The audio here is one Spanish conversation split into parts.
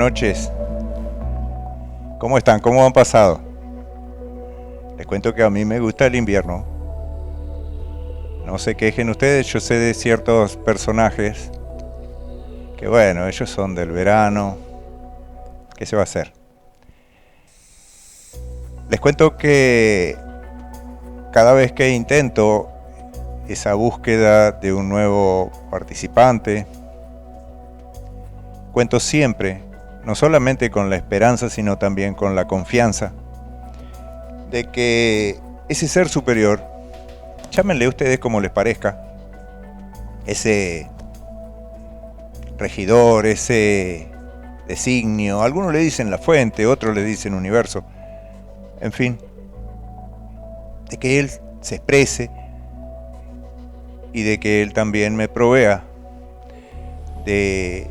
noches. ¿Cómo están? ¿Cómo han pasado? Les cuento que a mí me gusta el invierno. No se quejen ustedes, yo sé de ciertos personajes que bueno, ellos son del verano. ¿Qué se va a hacer? Les cuento que cada vez que intento esa búsqueda de un nuevo participante, cuento siempre, no solamente con la esperanza, sino también con la confianza de que ese ser superior, llámenle ustedes como les parezca, ese regidor, ese designio, algunos le dicen la fuente, otros le dicen universo, en fin, de que Él se exprese y de que Él también me provea de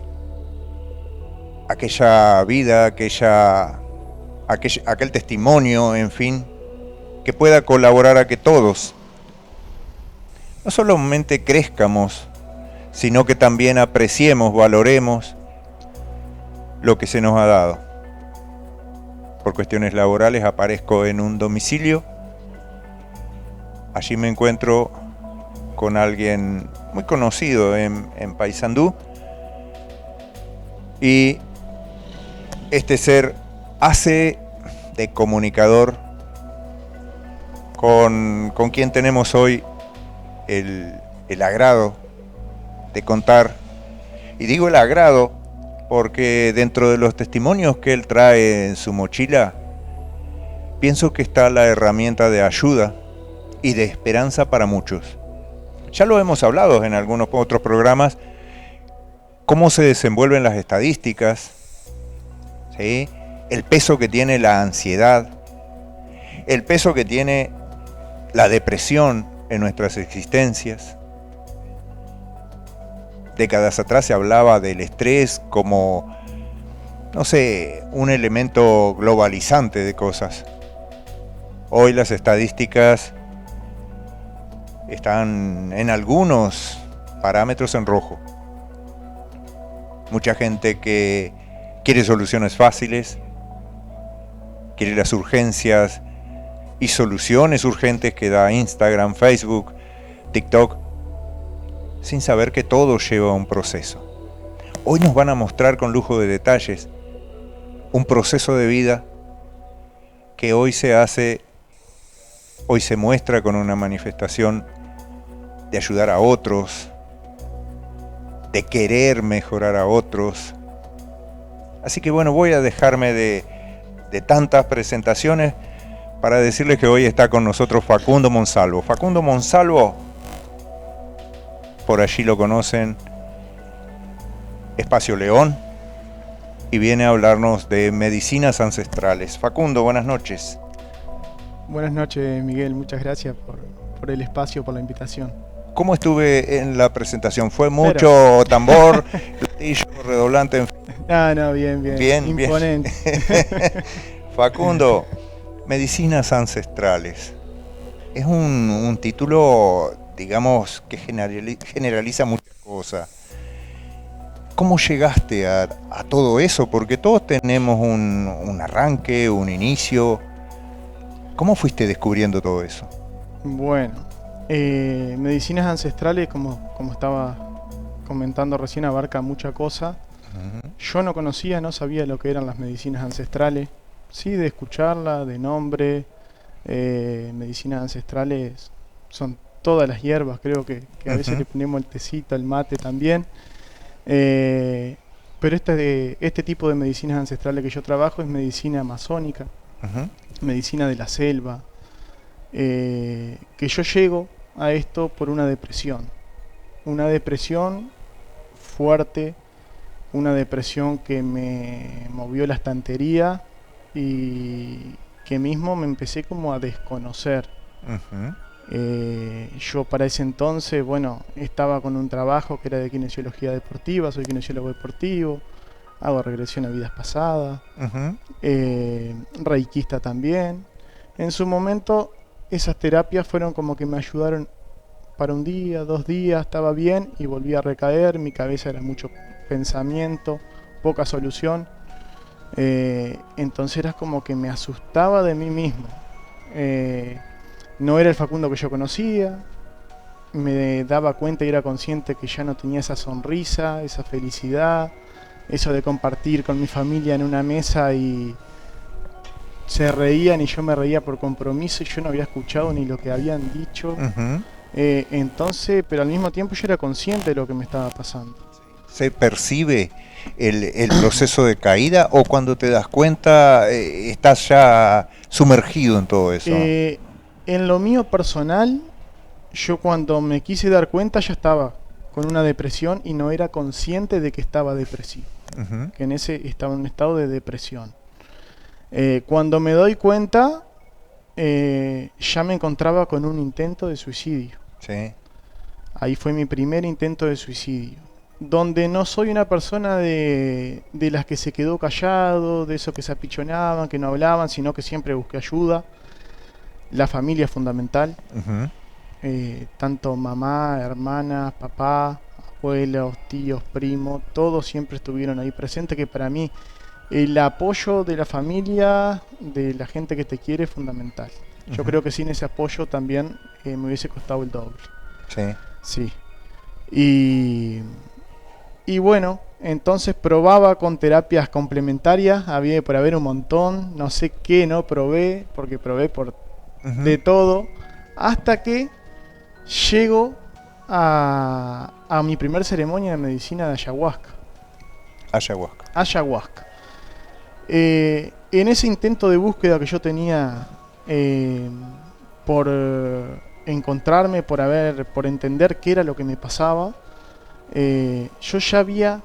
aquella vida, aquel testimonio, en fin, que pueda colaborar a que todos no solamente crezcamos, sino que también apreciemos, valoremos lo que se nos ha dado. Por cuestiones laborales aparezco en un domicilio. Allí me encuentro con alguien muy conocido en Paysandú. Y este ser hace de comunicador con quien tenemos hoy el agrado de contar. Y digo el agrado porque dentro de los testimonios que él trae en su mochila, pienso que está la herramienta de ayuda y de esperanza para muchos. Ya lo hemos hablado en algunos otros programas, cómo se desenvuelven las estadísticas, ¿sí? El peso que tiene la ansiedad, el peso que tiene la depresión en nuestras existencias. Décadas atrás se hablaba del estrés como, no sé, un elemento globalizante de cosas. Hoy las estadísticas están en algunos parámetros en rojo. Mucha gente que quiere soluciones fáciles, quiere las urgencias y soluciones urgentes que da Instagram, Facebook, TikTok, sin saber que todo lleva un proceso. Hoy nos van a mostrar con lujo de detalles un proceso de vida que hoy se muestra con una manifestación de ayudar a otros, de querer mejorar a otros. Así que bueno, voy a dejarme de tantas presentaciones para decirles que hoy está con nosotros Facundo Monsalvo. Facundo Monsalvo, por allí lo conocen, Espacio León, y viene a hablarnos de medicinas ancestrales. Facundo, buenas noches. Buenas noches, Miguel, muchas gracias por el espacio, por la invitación. ¿Cómo estuve en la presentación? ¿Fue mucho tambor, platillo, redoblante? En fin. No, bien. Imponente. Bien. Facundo, medicinas ancestrales. Es un título, digamos, que generaliza muchas cosas. ¿Cómo llegaste a todo eso? Porque todos tenemos un arranque, un inicio. ¿Cómo fuiste descubriendo todo eso? Bueno, medicinas ancestrales, como estaba comentando recién, abarca mucha cosa. Yo no conocía, no sabía lo que eran las medicinas ancestrales. Sí, de escucharla, de nombre. Medicinas ancestrales son todas las hierbas, creo que a veces le ponemos el tecito, el mate también. Pero este tipo de medicinas ancestrales que yo trabajo es medicina amazónica, medicina de la selva. Que yo llego a esto por una depresión fuerte, una depresión que me movió la estantería y que mismo me empecé como a desconocer. Yo para ese entonces, bueno, estaba con un trabajo que era de kinesiología deportiva, soy kinesiólogo deportivo, hago regresión a vidas pasadas, reikista también. En su momento esas terapias fueron como que me ayudaron para un día, 2 días, estaba bien y volví a recaer, mi cabeza era mucho pensamiento, poca solución. Entonces era como que me asustaba de mí mismo. No era el Facundo que yo conocía. Me daba cuenta y era consciente que ya no tenía esa sonrisa, esa felicidad, eso de compartir con mi familia en una mesa y se reían y yo me reía por compromiso y yo no había escuchado ni lo que habían dicho. Entonces, pero al mismo tiempo yo era consciente de lo que me estaba pasando. ¿Se percibe el proceso de caída o cuando te das cuenta estás ya sumergido en todo eso? En lo mío personal, yo cuando me quise dar cuenta ya estaba con una depresión y no era consciente de que estaba depresivo, que en ese estaba en un estado de depresión. Cuando me doy cuenta, ya me encontraba con un intento de suicidio. Sí. Ahí fue mi primer intento de suicidio. Donde no soy una persona de las que se quedó callado, de esos que se apichonaban, que no hablaban, sino que siempre busqué ayuda. La familia es fundamental. Tanto mamá, hermanas, papá, abuelos, tíos, primos, todos siempre estuvieron ahí presentes, que para mí el apoyo de la familia, de la gente que te quiere, es fundamental. Yo creo que sin ese apoyo también me hubiese costado el doble. Sí. Y bueno, entonces probaba con terapias complementarias, había por haber un montón, no sé qué no probé, porque probé por de todo, hasta que llego a mi primer ceremonia de medicina de ayahuasca. Ayahuasca. En ese intento de búsqueda que yo tenía por encontrarme, por entender qué era lo que me pasaba, yo ya había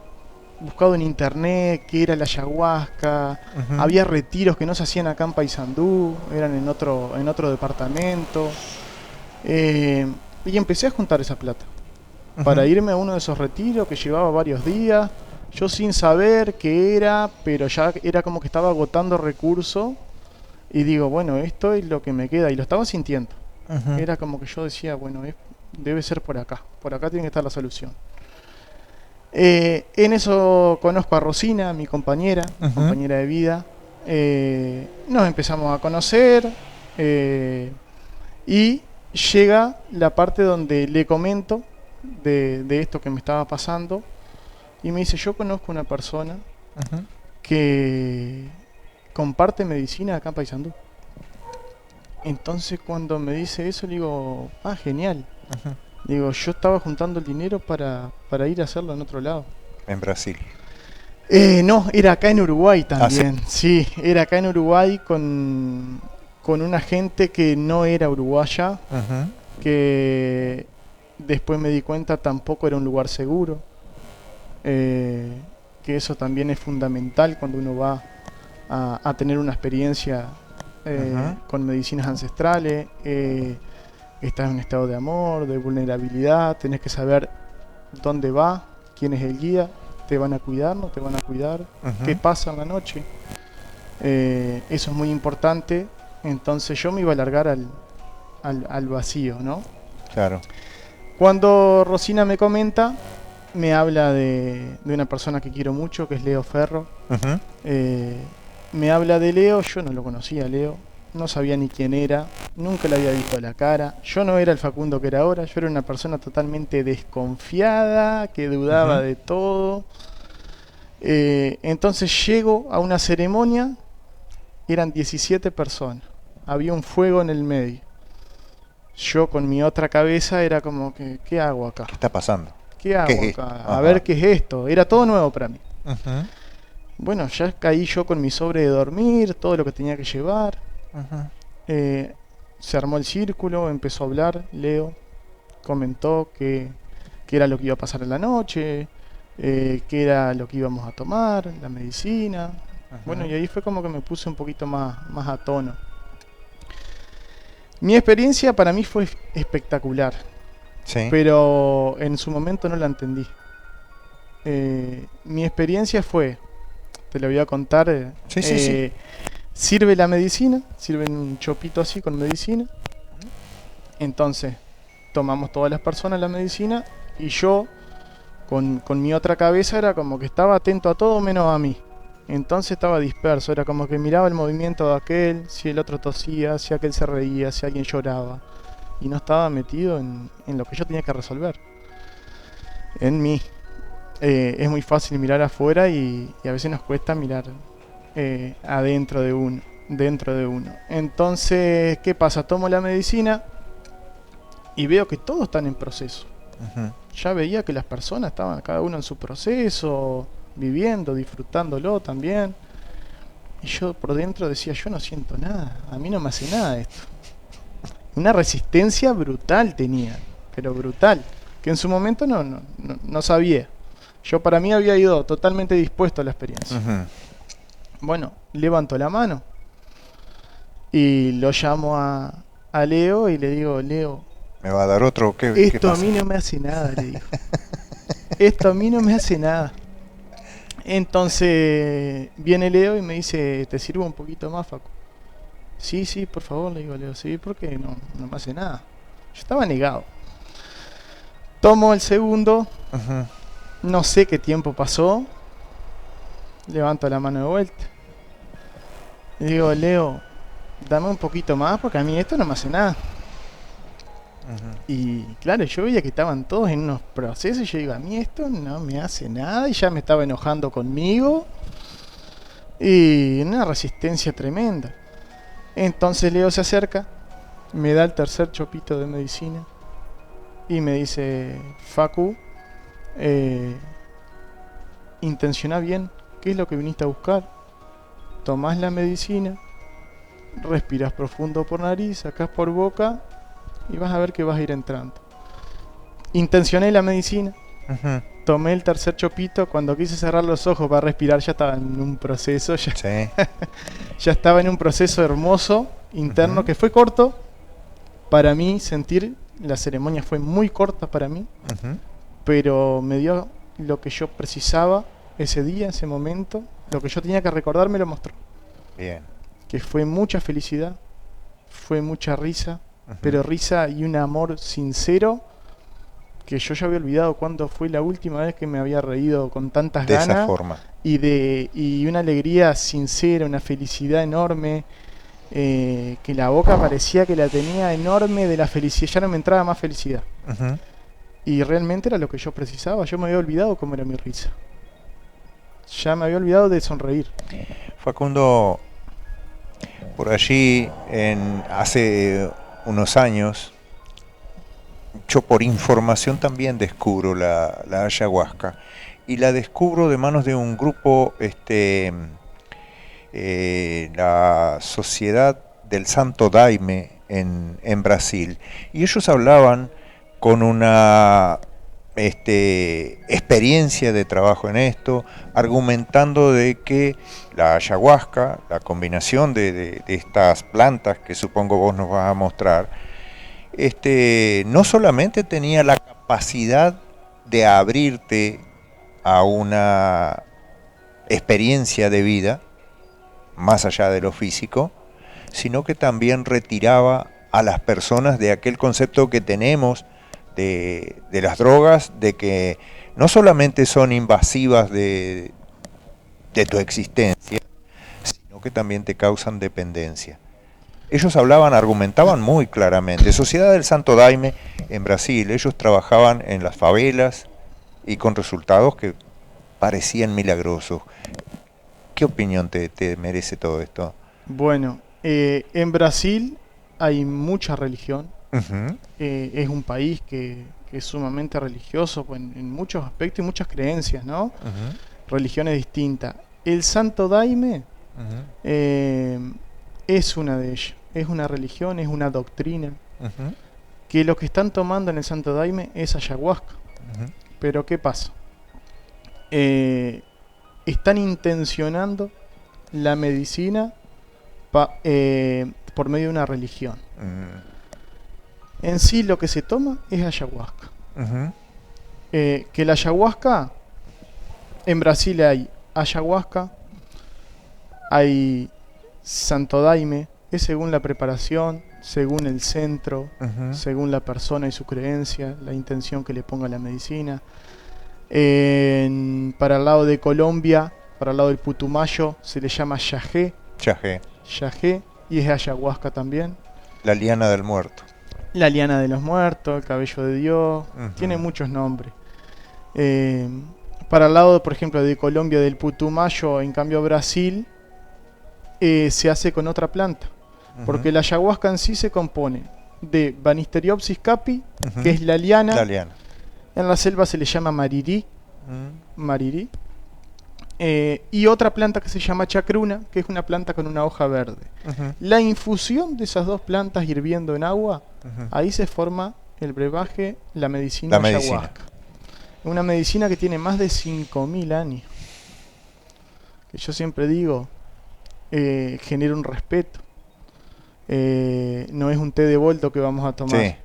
buscado en internet qué era la ayahuasca. Había retiros que no se hacían acá en Paysandú, eran en otro departamento. Y empecé a juntar esa plata para irme a uno de esos retiros que llevaba varios días. Yo sin saber qué era, pero ya era como que estaba agotando recursos. Y digo, bueno, esto es lo que me queda. Y lo estaba sintiendo. Era como que yo decía, bueno, debe ser por acá. Por acá tiene que estar la solución. En eso conozco a Rosina, mi compañera, compañera de vida. Nos empezamos a conocer. Y llega la parte donde le comento de esto que me estaba pasando. Y me dice, yo conozco una persona que comparte medicina acá en Paysandú. Entonces cuando me dice eso, le digo, genial. Digo, yo estaba juntando el dinero para ir a hacerlo en otro lado. ¿En Brasil? No, era acá en Uruguay también. Sí, era acá en Uruguay con una gente que no era uruguaya, que después me di cuenta tampoco era un lugar seguro. Que eso también es fundamental cuando uno va a tener una experiencia con medicinas ancestrales. Estás en un estado de amor, de vulnerabilidad, tenés que saber dónde va, quién es el guía, te van a cuidar, no te van a cuidar, qué pasa en la noche. Eso es muy importante. Entonces yo me iba a largar al vacío, ¿no? Claro. Cuando Rosina me comenta, me habla de una persona que quiero mucho, que es Leo Ferro. Me habla de Leo, yo no lo conocía, Leo. No sabía ni quién era, nunca le había visto la cara. Yo no era el Facundo que era ahora, yo era una persona totalmente desconfiada, que dudaba de todo. Entonces llego a una ceremonia, eran 17 personas, había un fuego en el medio. Yo con mi otra cabeza era como que, ¿qué hago acá? ¿Qué está pasando? ¿Qué hago acá? A ver qué es esto. Era todo nuevo para mí. Bueno, ya caí yo con mi sobre de dormir, todo lo que tenía que llevar. Se armó el círculo, empezó a hablar, Leo comentó que era lo que iba a pasar en la noche, que era lo que íbamos a tomar, la medicina. Bueno, y ahí fue como que me puse un poquito más a tono. Mi experiencia para mí fue espectacular, pero en su momento no la entendí. Mi experiencia fue, te lo voy a contar, sirve la medicina, sirve un chopito así con medicina. Entonces tomamos todas las personas la medicina y yo con mi otra cabeza era como que estaba atento a todo menos a mí. Entonces estaba disperso, era como que miraba el movimiento de aquel, si el otro tosía, si aquel se reía, si alguien lloraba. Y no estaba metido en lo que yo tenía que resolver. En mí. Es muy fácil mirar afuera y a veces nos cuesta mirar adentro de uno, dentro de uno. Entonces, ¿qué pasa? Tomo la medicina y veo que todos están en proceso. Ya veía que las personas estaban cada uno en su proceso, viviendo, disfrutándolo también. Y yo por dentro decía, yo no siento nada, a mí no me hace nada esto. Una resistencia brutal tenía, pero brutal, que en su momento no sabía. Yo para mí había ido totalmente dispuesto a la experiencia. Bueno, levanto la mano y lo llamo a Leo y le digo, Leo, ¿me va a dar otro? ¿Qué esto pasa? a mí no me hace nada, le digo. Esto a mí no me hace nada. Entonces viene Leo y me dice, ¿te sirvo un poquito más, Facu? Sí, por favor, le digo, Leo, sí, porque no me hace nada. Yo estaba negado. Tomo el segundo, no sé qué tiempo pasó, levanto la mano de vuelta. Le digo, Leo, dame un poquito más porque a mí esto no me hace nada. Y claro, yo veía que estaban todos en unos procesos y yo digo, a mí esto no me hace nada y ya me estaba enojando conmigo y una resistencia tremenda. Entonces Leo se acerca, me da el tercer chopito de medicina y me dice, Facu, intenciona bien, ¿qué es lo que viniste a buscar? Tomás la medicina, respiras profundo por nariz, sacás por boca y vas a ver que vas a ir entrando. Intencioné la medicina, tomé el tercer chopito, cuando quise cerrar los ojos para respirar ya estaba en un proceso, ya estaba en un proceso hermoso, interno, que fue corto, para mí sentir, la ceremonia fue muy corta para mí, pero me dio lo que yo precisaba ese día, ese momento, lo que yo tenía que recordar me lo mostró. Bien. Que fue mucha felicidad, fue mucha risa, pero risa y un amor sincero que yo ya había olvidado cuándo fue la última vez que me había reído con tantas ganas. De esa forma. Y una alegría sincera, una felicidad enorme, que la boca parecía que la tenía enorme de la felicidad, ya no me entraba más felicidad. Y realmente era lo que yo precisaba, yo me había olvidado cómo era mi risa. Ya me había olvidado de sonreír. Facundo, por allí, hace unos años, yo por información también descubro la ayahuasca y la descubro de manos de un grupo, la Sociedad del Santo Daime en Brasil, y ellos hablaban con una experiencia de trabajo en esto, argumentando de que la ayahuasca, la combinación de estas plantas que supongo vos nos vas a mostrar, no solamente tenía la capacidad de abrirte a una experiencia de vida, más allá de lo físico, sino que también retiraba a las personas de aquel concepto que tenemos de las drogas, de que no solamente son invasivas de tu existencia, sino que también te causan dependencia. Ellos argumentaban muy claramente. Sociedad del Santo Daime en Brasil, ellos trabajaban en las favelas y con resultados que parecían milagrosos. ¿Qué opinión te merece todo esto? Bueno, en Brasil hay mucha religión. Es un país que es sumamente religioso en muchos aspectos y muchas creencias, ¿no? Religiones distintas. El Santo Daime es una de ellas. Es una religión, es una doctrina. Que lo que están tomando en el Santo Daime es ayahuasca. Pero ¿qué pasa? Están intencionando la medicina por medio de una religión. En sí lo que se toma es ayahuasca. Que la ayahuasca, en Brasil hay ayahuasca, hay Santo Daime, es según la preparación, según el centro, según la persona y su creencia, la intención que le ponga la medicina. Para el lado de Colombia para el lado del Putumayo se le llama yagé, Yagé, y es ayahuasca también. la liana del muerto. La liana de los muertos, el cabello de Dios, tiene Ujú. muchos nombres. Para el lado, por ejemplo, de Colombia, del Putumayo, en cambio Brasil, se hace con otra planta. Porque la ayahuasca en sí se compone de Banisteriopsis capi, Ujú. que es la liana. La liana. En la selva se le llama marirí, Mm. y otra planta que se llama chacruna, que es una planta con una hoja verde. Ujú. La infusión de esas dos plantas hirviendo en agua, Ujú. ahí se forma el brebaje, la medicina La medicina. ayahuasca. Una medicina que tiene más de 5.000 años. Que yo siempre digo, genera un respeto. No es un té de boldo que vamos a tomar. Sí.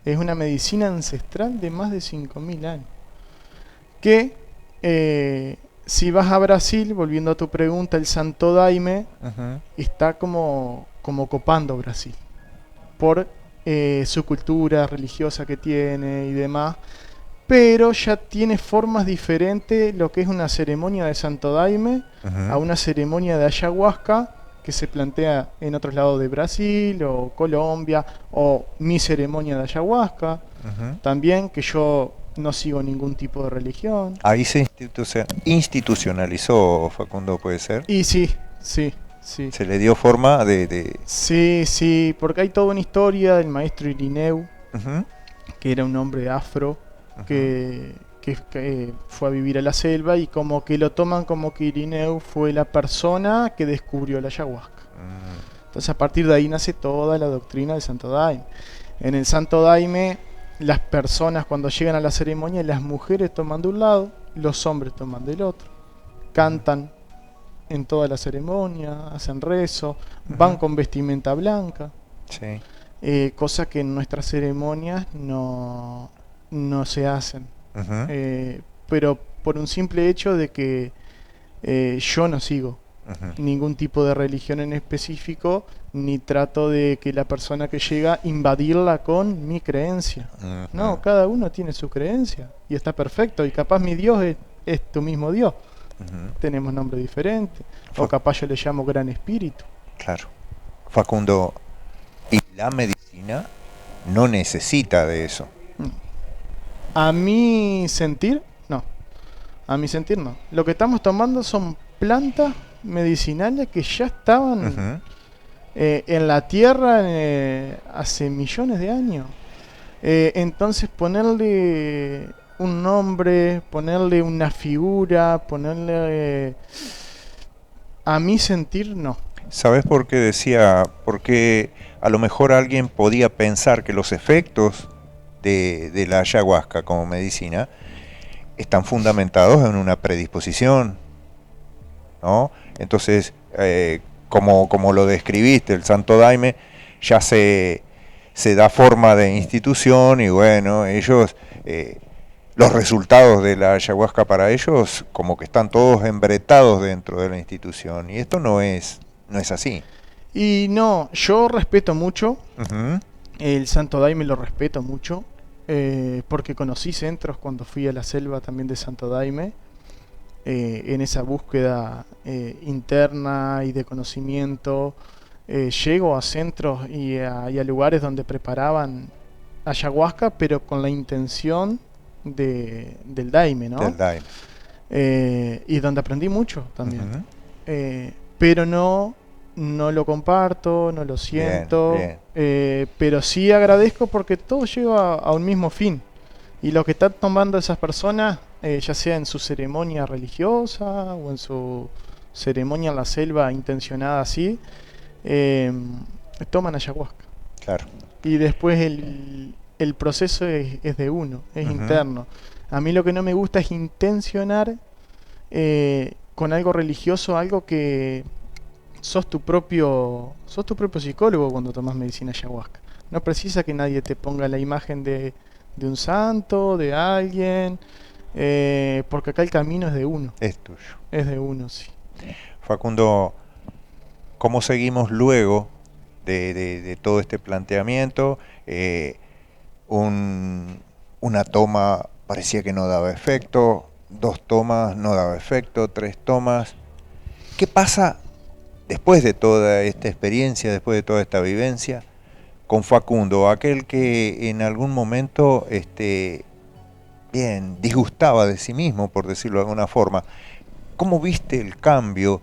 Es una medicina ancestral de más de 5.000 años. Que si vas a Brasil, volviendo a tu pregunta, el Santo Daime Ujú. está como copando Brasil. Por su cultura religiosa que tiene y demás. Pero ya tiene formas diferentes lo que es una ceremonia de Santo Daime Ujú. a una ceremonia de ayahuasca que se plantea en otros lados de Brasil o Colombia, o mi ceremonia de ayahuasca Ujú. también, que yo no sigo ningún tipo de religión. Ahí se institucionalizó, Facundo, puede ser. Y sí, sí, sí. Se le dio forma de... Sí, sí, porque hay toda una historia del maestro Irineu, Ujú. que era un hombre afro, Ujú. que fue a vivir a la selva, y como que lo toman como que Irineu fue la persona que descubrió la ayahuasca. Mm. Entonces a partir de ahí nace toda la doctrina del Santo Daime. En el Santo Daime, las personas cuando llegan a la ceremonia, las mujeres toman de un lado, los hombres toman del otro. Cantan en toda la ceremonia, hacen rezo, van Ujú. con vestimenta blanca. Sí. Cosa que en nuestras ceremonias no se hacen. Ujú. Pero por un simple hecho de que yo no sigo Ujú. ningún tipo de religión en específico, ni trato de que la persona que llega invadirla con mi creencia. Ujú. No, cada uno tiene su creencia y está perfecto, y capaz mi Dios es tu mismo Dios. Ujú. Tenemos nombre diferente, o capaz yo le llamo Gran Espíritu. Claro. Facundo, y la medicina no necesita de eso. A mi sentir, no. A mi sentir, no. Lo que estamos tomando son plantas medicinales que ya estaban Ujú. en la tierra hace millones de años. Entonces ponerle un nombre, ponerle una figura, ponerle... a mi sentir, no. ¿Sabes por qué decía? Porque a lo mejor alguien podía pensar que los efectos de la ayahuasca como medicina están fundamentados en una predisposición, ¿no? Entonces, como lo describiste, el Santo Daime ya se da forma de institución, y bueno, ellos, los resultados de la ayahuasca para ellos como que están todos embretados dentro de la institución, y esto no es así. Y no, yo respeto mucho, Ujú. el Santo Daime lo respeto mucho, porque conocí centros cuando fui a la selva también de Santo Daime, en esa búsqueda interna y de conocimiento. Llego a centros y a lugares donde preparaban ayahuasca, pero con la intención del Daime, ¿no? Del Daime. Y donde aprendí mucho también. Ujú. Pero no lo comparto, no lo siento, bien. pero sí agradezco porque todo lleva a un mismo fin. Y lo que están tomando esas personas, ya sea en su ceremonia religiosa o en su ceremonia en la selva intencionada así, toman ayahuasca. Claro. Y después el proceso es de uno, es Ujú. interno. A mí lo que no me gusta es intencionar con algo religioso, algo que sos tu propio psicólogo cuando tomas medicina ayahuasca. No precisa que nadie te ponga la imagen de un santo, de alguien, porque acá el camino es de uno. Es tuyo. Es de uno, sí. Facundo, ¿cómo seguimos luego de todo este planteamiento? Una toma parecía que no daba efecto, 2 tomas no daba efecto, 3 tomas ¿Qué pasa después de toda esta experiencia, después de toda esta vivencia, con Facundo, aquel que en algún momento bien, disgustaba de sí mismo, por decirlo de alguna forma? ¿Cómo viste el cambio?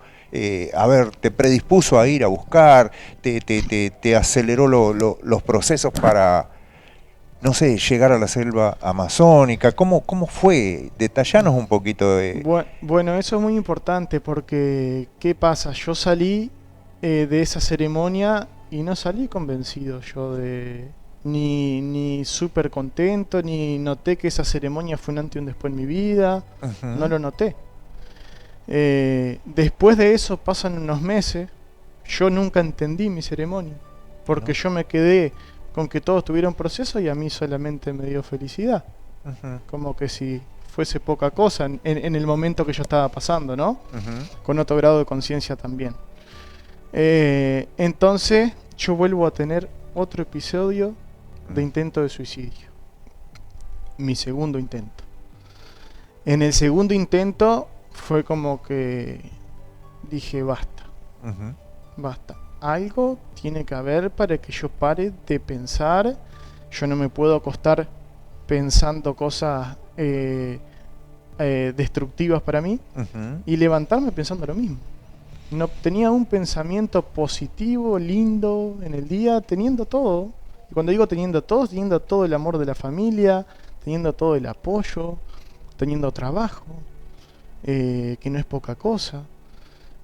A ver, ¿te predispuso a ir a buscar? ¿Te aceleró los procesos para, no sé, llegar a la selva amazónica? ¿Cómo fue? Detallanos un poquito de... Bueno, eso es muy importante porque, ¿qué pasa? Yo salí de esa ceremonia y no salí convencido yo de... Ni súper contento, ni noté que esa ceremonia fue un antes y un después en mi vida. No lo noté. Después de eso pasan unos meses. Yo nunca entendí mi ceremonia, porque yo me quedé con que todos tuvieron proceso y a mí solamente me dio felicidad. Como que si fuese poca cosa en el momento que yo estaba pasando, ¿no? Con otro grado de conciencia también. Entonces yo vuelvo a tener otro episodio de intento de suicidio. Mi segundo intento. En el segundo intento fue como que dije basta. Basta. Algo tiene que haber para que yo pare de pensar. Yo no me puedo acostar pensando cosas destructivas para mí y levantarme pensando lo mismo. No tenía un pensamiento positivo, lindo en el día, teniendo todo. Y cuando digo teniendo todo el amor de la familia, teniendo todo el apoyo, teniendo trabajo, que no es poca cosa.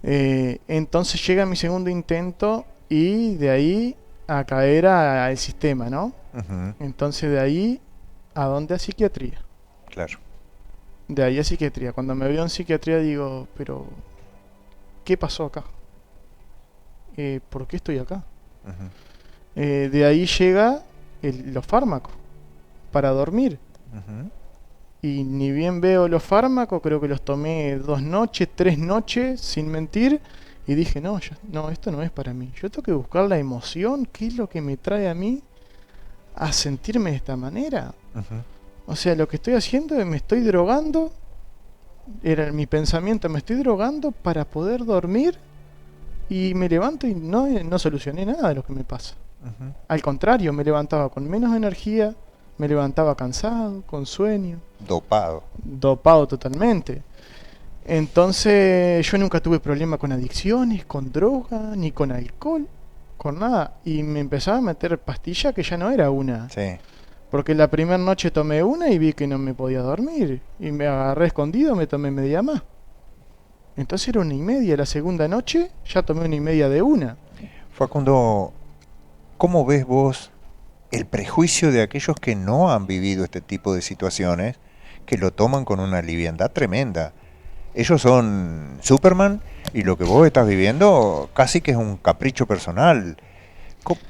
Entonces llega mi segundo intento y de ahí a caer al sistema, ¿no? Entonces de ahí, ¿a dónde? A psiquiatría. Claro. De ahí a psiquiatría. Cuando me veo en psiquiatría digo, pero ¿qué pasó acá? ¿Por qué estoy acá? De ahí llega los fármacos para dormir. Y ni bien veo los fármacos, creo que los tomé 2 noches, 3 noches, sin mentir. Y dije, no, esto no es para mí. Yo tengo que buscar la emoción, qué es lo que me trae a mí a sentirme de esta manera. O sea, lo que estoy haciendo es me estoy drogando. Era mi pensamiento, me estoy drogando para poder dormir. Y me levanto y no solucioné nada de lo que me pasa. Al contrario, me levantaba con menos energía, me levantaba cansado, con sueño. Dopado totalmente. Entonces yo nunca tuve problema con adicciones, con droga, ni con alcohol, con nada. Y me empezaba a meter pastillas que ya no era una. Sí. Porque la primera noche tomé una y vi que no me podía dormir. Y me agarré escondido, me tomé media más. Entonces era 1,5. La segunda noche ya tomé 1,5 de una. Facundo, ¿cómo ves vos el prejuicio de aquellos que no han vivido este tipo de situaciones, que lo toman con una liviandad tremenda? Ellos son Superman y lo que vos estás viviendo casi que es un capricho personal.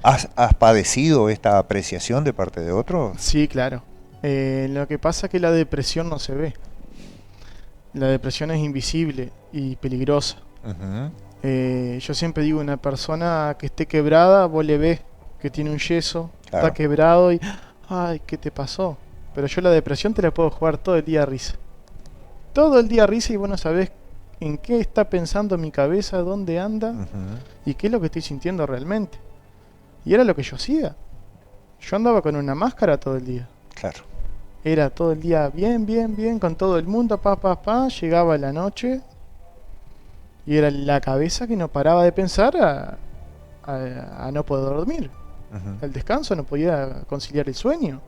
¿Has padecido esta apreciación de parte de otros? Sí, claro. Lo que pasa es que la depresión no se ve. La depresión es invisible y peligrosa. Yo siempre digo, una persona que esté quebrada, vos le ves que tiene un yeso, Claro. está quebrado y... Ay, ¿qué te pasó? Pero yo la depresión te la puedo jugar todo el día a risa. Todo el día a risa y vos no sabés en qué está pensando mi cabeza, dónde anda y qué es lo que estoy sintiendo realmente. Y era lo que yo hacía. Yo andaba con una máscara todo el día. Claro. Era todo el día bien, con todo el mundo, llegaba la noche y era la cabeza que no paraba de pensar a no poder dormir. El descanso, no podía conciliar el sueño.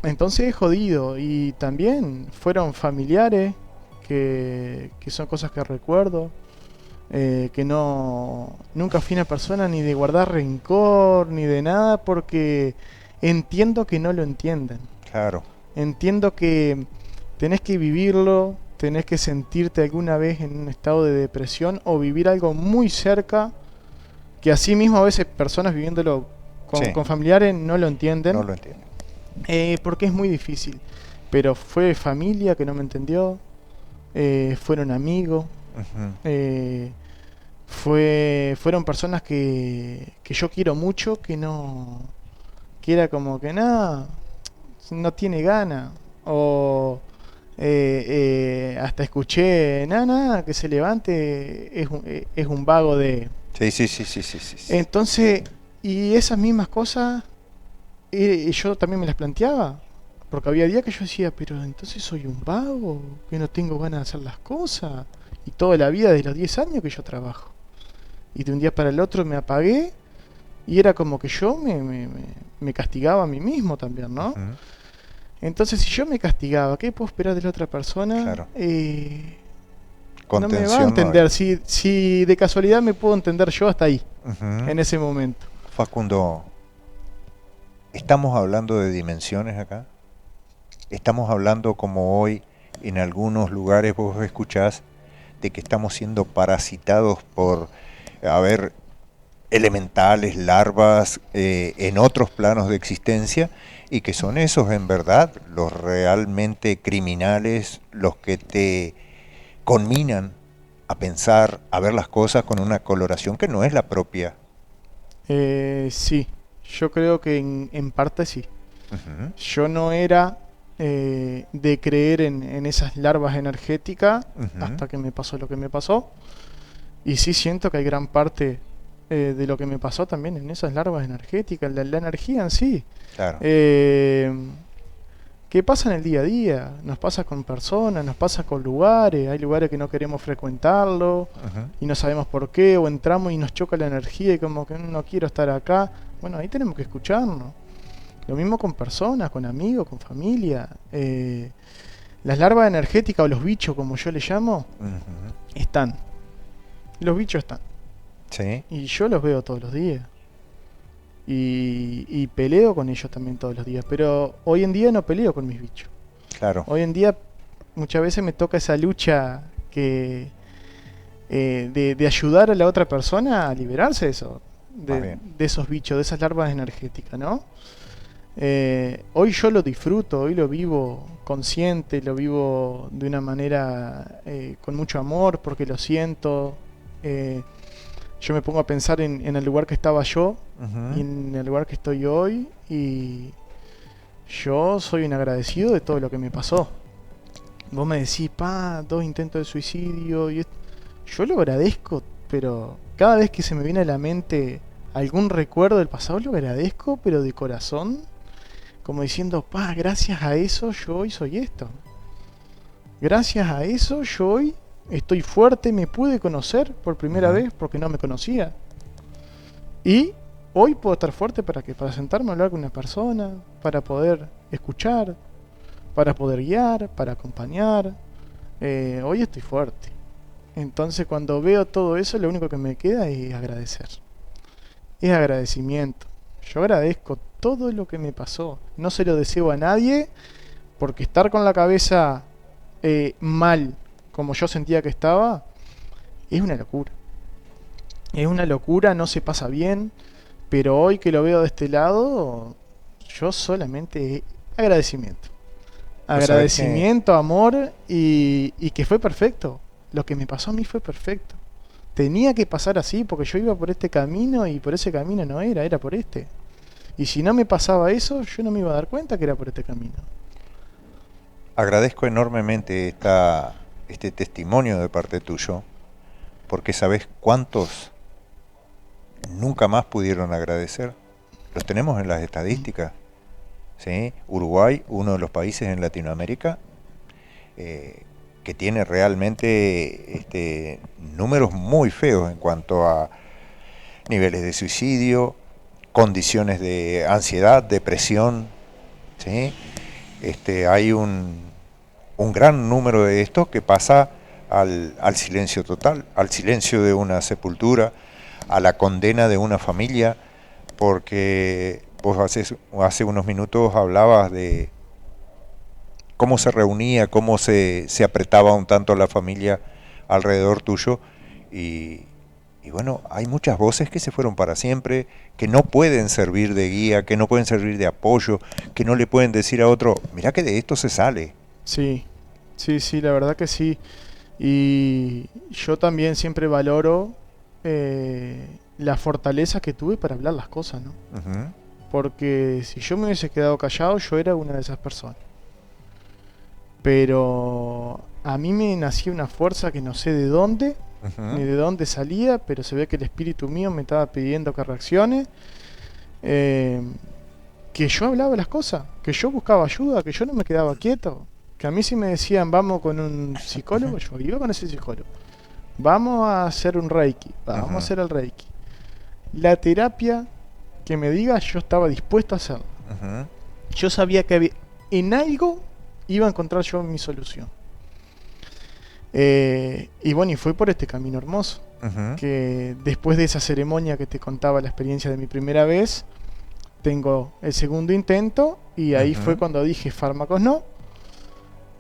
Entonces es jodido. Y también fueron familiares que son cosas que recuerdo. Que nunca fui una persona ni de guardar rencor ni de nada, porque entiendo que no lo entienden. Claro. Entiendo que tenés que vivirlo, tenés que sentirte alguna vez en un estado de depresión o vivir algo muy cerca, que así mismo a veces personas viviéndolo con familiares no lo entienden. No lo entiendo. Porque es muy difícil. Pero fue familia que no me entendió, fueron amigos, fueron personas que yo quiero mucho, que era como que nada, no tiene gana, o Hasta escuché, nada, que se levante es un vago de... Sí. Entonces, y esas mismas cosas yo también me las planteaba. Porque había días que yo decía, pero entonces soy un vago, que no tengo ganas de hacer las cosas. Y toda la vida, de los 10 años que yo trabajo. Y de un día para el otro me apagué y era como que yo me castigaba a mí mismo también, ¿no? Ujú. Entonces, si yo me castigaba, ¿qué puedo esperar de la otra persona? Claro. No me va a Contención no entender. hay. Si de casualidad me puedo entender yo hasta ahí, Ujú. en ese momento. Facundo, ¿estamos hablando de dimensiones acá? ¿Estamos hablando como hoy en algunos lugares vos escuchás de que estamos siendo parasitados por, a ver, elementales, larvas, en otros planos de existencia, y que son esos en verdad los realmente criminales, los que te conminan a pensar, a ver las cosas con una coloración que no es la propia? Sí, yo creo que en parte sí. Ujú, Yo no era de creer en esas larvas energéticas ujú, hasta que me pasó lo que me pasó. Y sí siento que hay gran parte de lo que me pasó también en esas larvas energéticas, la energía en sí. claro. Eh, ¿Qué pasa en el día a día? Nos pasa con personas, nos pasa con lugares, hay lugares que no queremos frecuentarlo Ujú, y no sabemos por qué, o entramos y nos choca la energía y como que no quiero estar acá. Bueno, ahí tenemos que escucharnos. Lo mismo con personas, con amigos, con familia. Las larvas energéticas o los bichos, como yo les llamo, ujú. están. Los bichos están. Sí, Y yo los veo todos los días. Y peleo con ellos también todos los días. Pero hoy en día no peleo con mis bichos. claro. Hoy en día muchas veces me toca esa lucha de ayudar a la otra persona a liberarse de eso. Más bien. De esos bichos, de esas larvas energéticas, ¿no? Hoy yo lo disfruto, hoy lo vivo consciente, lo vivo de una manera con mucho amor porque lo siento. Eh, yo me pongo a pensar en el lugar que estaba yo y Ujú. en el lugar que estoy hoy y yo soy un agradecido de todo lo que me pasó. Vos me decís, 2 intentos de suicidio y yo lo agradezco, pero cada vez que se me viene a la mente algún recuerdo del pasado lo agradezco, pero de corazón como diciendo, gracias a eso yo hoy soy esto. Gracias a eso yo hoy estoy fuerte, me pude conocer por primera Ujú. vez porque no me conocía. Y hoy puedo estar fuerte para que para sentarme a hablar con una persona, para poder escuchar, para poder guiar, para acompañar. Hoy estoy fuerte. Entonces cuando veo todo eso lo único que me queda es agradecer. Es agradecimiento. Yo agradezco todo lo que me pasó. No se lo deseo a nadie porque estar con la cabeza mal como yo sentía que estaba es una locura. Es una locura, no se pasa bien, pero hoy que lo veo de este lado, yo solamente agradecimiento. Pues sabes que Agradecimiento, amor y que fue perfecto. Lo que me pasó a mí fue perfecto. Tenía que pasar así porque yo iba por este camino y por ese camino no era, era por este. Y si no me pasaba eso, yo no me iba a dar cuenta que era por este camino. agradezco enormemente este testimonio de parte tuyo, porque sabes cuántos nunca más pudieron agradecer. Los tenemos en las estadísticas. ¿Sí? Uruguay, uno de los países en Latinoamérica eh, que tiene realmente números muy feos en cuanto a niveles de suicidio, condiciones de ansiedad, depresión. ¿Sí? Hay un gran número de estos que pasa al silencio total, al silencio de una sepultura, a la condena de una familia, porque vos hace unos minutos hablabas de cómo se reunía, cómo se apretaba un tanto la familia alrededor tuyo, y, y bueno, hay muchas voces que se fueron para siempre, que no pueden servir de guía, que no pueden servir de apoyo, que no le pueden decir a otro, mirá que de esto se sale. Sí, sí, la verdad que sí. Y yo también siempre valoro la fortaleza que tuve para hablar las cosas, ¿no? Ujú. Porque si yo me hubiese quedado callado, yo era una de esas personas. Pero a mí me nacía una fuerza que no sé de dónde, ni de dónde salía, pero se ve que el espíritu mío me estaba pidiendo que reaccione. Que yo hablaba las cosas, que yo buscaba ayuda, que yo no me quedaba quieto. Que a mí si me decían vamos con un psicólogo, yo iba con ese psicólogo. Vamos a hacer un reiki, vamos a hacer el reiki. La terapia que me diga, yo estaba dispuesto a hacerla. Yo sabía que en algo iba a encontrar yo mi solución. Y bueno, y fue por este camino hermoso. Que después de esa ceremonia que te contaba la experiencia de mi primera vez, tengo el segundo intento y ahí fue cuando dije fármacos no.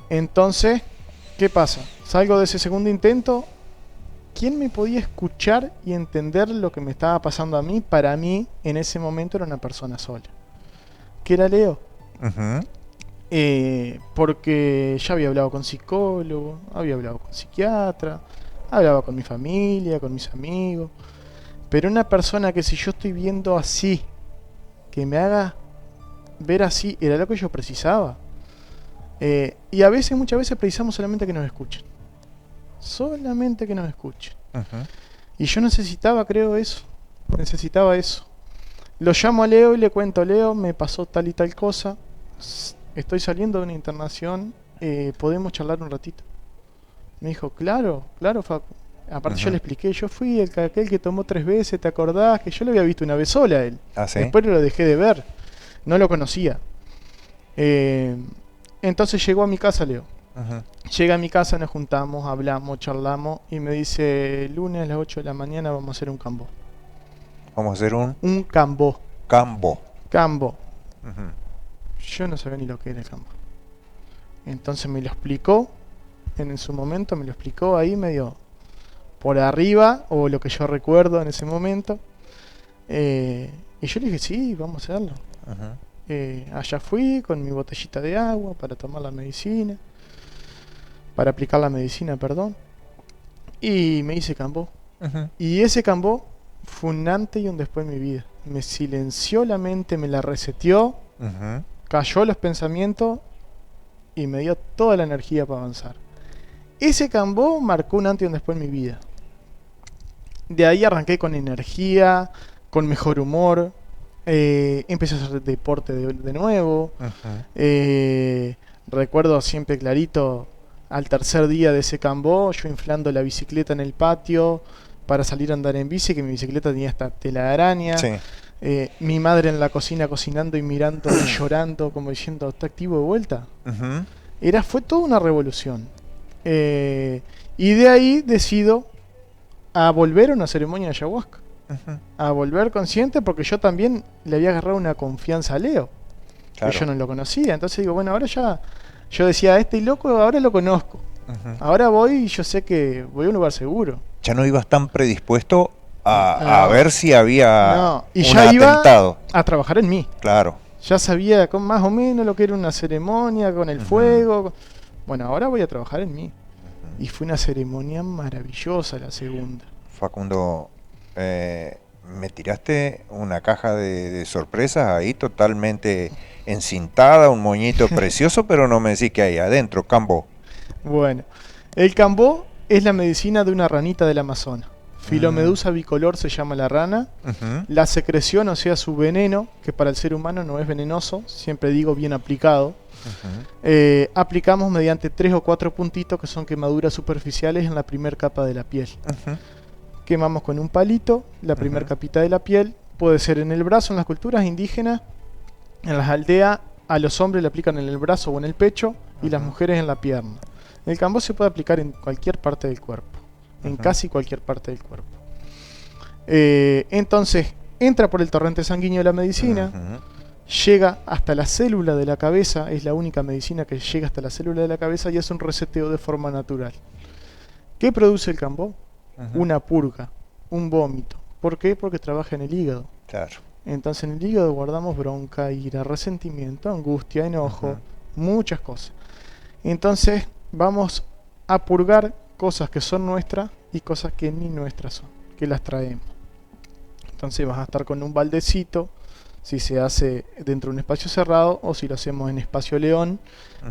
Entonces, ¿qué pasa? Salgo de ese segundo intento. ¿Quién me podía escuchar y entender lo que me estaba pasando a mí? Para mí, en ese momento era una persona sola, que era Leo. Porque ya había hablado con psicólogo, había hablado con psiquiatra, hablaba con mi familia, con mis amigos. Pero una persona que si yo estoy viendo así, que me haga ver así, era lo que yo precisaba. Y a veces, muchas veces precisamos solamente que nos escuchen. Solamente que nos escuchen. Y yo necesitaba, creo, eso. Necesitaba eso. Lo llamo a Leo y le cuento: Leo, me pasó tal y tal cosa. Estoy saliendo de una internación. ¿Podemos charlar un ratito? Me dijo: claro, claro, Facu. Aparte yo le expliqué, yo fui aquel que tomó 3 veces, ¿te acordás? Que yo lo había visto una vez sola a él. ¿Sí? Después lo dejé de ver. No lo conocía. Entonces llegó a mi casa Leo. Llega a mi casa, nos juntamos, hablamos, charlamos y me dice: lunes a las 8 de la mañana vamos a hacer un cambo. Vamos a hacer un cambo. Cambo. Yo no sabía ni lo que era el cambo. Entonces me lo explicó. En su momento me lo explicó ahí medio por arriba, o lo que yo recuerdo en ese momento. Y yo le dije: sí, vamos a hacerlo. Allá fui con mi botellita de agua para tomar la medicina. Para aplicar la medicina, perdón. Y me hice cambo. Y ese cambo fue un antes y un después en mi vida. Me silenció la mente, me la reseteó, cayó los pensamientos y me dio toda la energía para avanzar. Ese cambo marcó un antes y un después en mi vida. De ahí arranqué con energía, con mejor humor. Empecé a hacer deporte de nuevo. Recuerdo siempre clarito, al tercer día de ese cambo, yo inflando la bicicleta en el patio para salir a andar en bici, que mi bicicleta tenía esta tela de araña. Mi madre en la cocina cocinando y mirando y llorando, como diciendo: ¿está activo de vuelta? Fue toda una revolución. Y de ahí decido a volver a una ceremonia de ayahuasca. A volver consciente, porque yo también le había agarrado una confianza a Leo, que yo no lo conocía. Entonces digo: bueno, ahora ya... Yo decía: este loco ahora lo conozco. Ahora voy y yo sé que voy a un lugar seguro. Ya no ibas tan predispuesto a ver si había y un ya atentado. Iba a trabajar en mí. Claro. Ya sabía más o menos lo que era una ceremonia con el fuego. Bueno, ahora voy a trabajar en mí. Y fue una ceremonia maravillosa la segunda. Facundo, me tiraste una caja de sorpresas ahí totalmente encintada, un moñito precioso, pero no me decís que hay adentro, cambo. Bueno, el cambo es la medicina de una ranita del Amazonas. Filomedusa bicolor se llama la rana. La secreción, o sea, su veneno, que para el ser humano no es venenoso, siempre digo bien aplicado. Aplicamos mediante 3 o 4 puntitos que son quemaduras superficiales en la primera capa de la piel. Quemamos con un palito la primera capita de la piel. Puede ser en el brazo, en las culturas indígenas. En las aldeas a los hombres le aplican en el brazo o en el pecho y las mujeres en la pierna. El cambo se puede aplicar en cualquier parte del cuerpo, en casi cualquier parte del cuerpo. Entonces entra por el torrente sanguíneo de la medicina, llega hasta la célula de la cabeza, es la única medicina que llega hasta la célula de la cabeza y es un reseteo de forma natural. ¿Qué produce el cambo? Una purga, un vómito. ¿Por qué? Porque trabaja en el hígado. Claro. Entonces en el hígado guardamos bronca, ira, resentimiento, angustia, enojo, muchas cosas. Entonces vamos a purgar cosas que son nuestras y cosas que ni nuestras son, que las traemos. Entonces vas a estar con un baldecito si se hace dentro de un espacio cerrado o si lo hacemos en espacio león,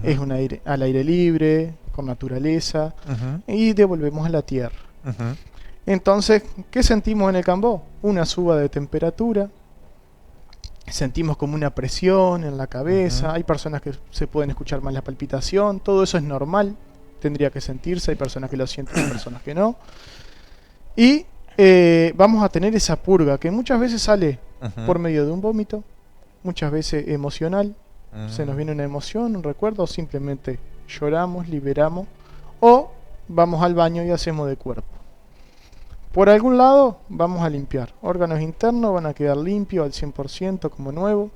es al aire libre, con naturaleza, y devolvemos a la tierra. Entonces, ¿qué sentimos en el Cambó? Una suba de temperatura, sentimos como una presión en la cabeza, hay personas que se pueden escuchar más la palpitación, todo eso es normal, tendría que sentirse, hay personas que lo sienten, hay personas que no. Y vamos a tener esa purga que muchas veces sale por medio de un vómito, muchas veces emocional, se nos viene una emoción, un recuerdo, o simplemente lloramos, liberamos, o vamos al baño y hacemos de cuerpo. Por algún lado vamos a limpiar, órganos internos van a quedar limpios al 100% como nuevo,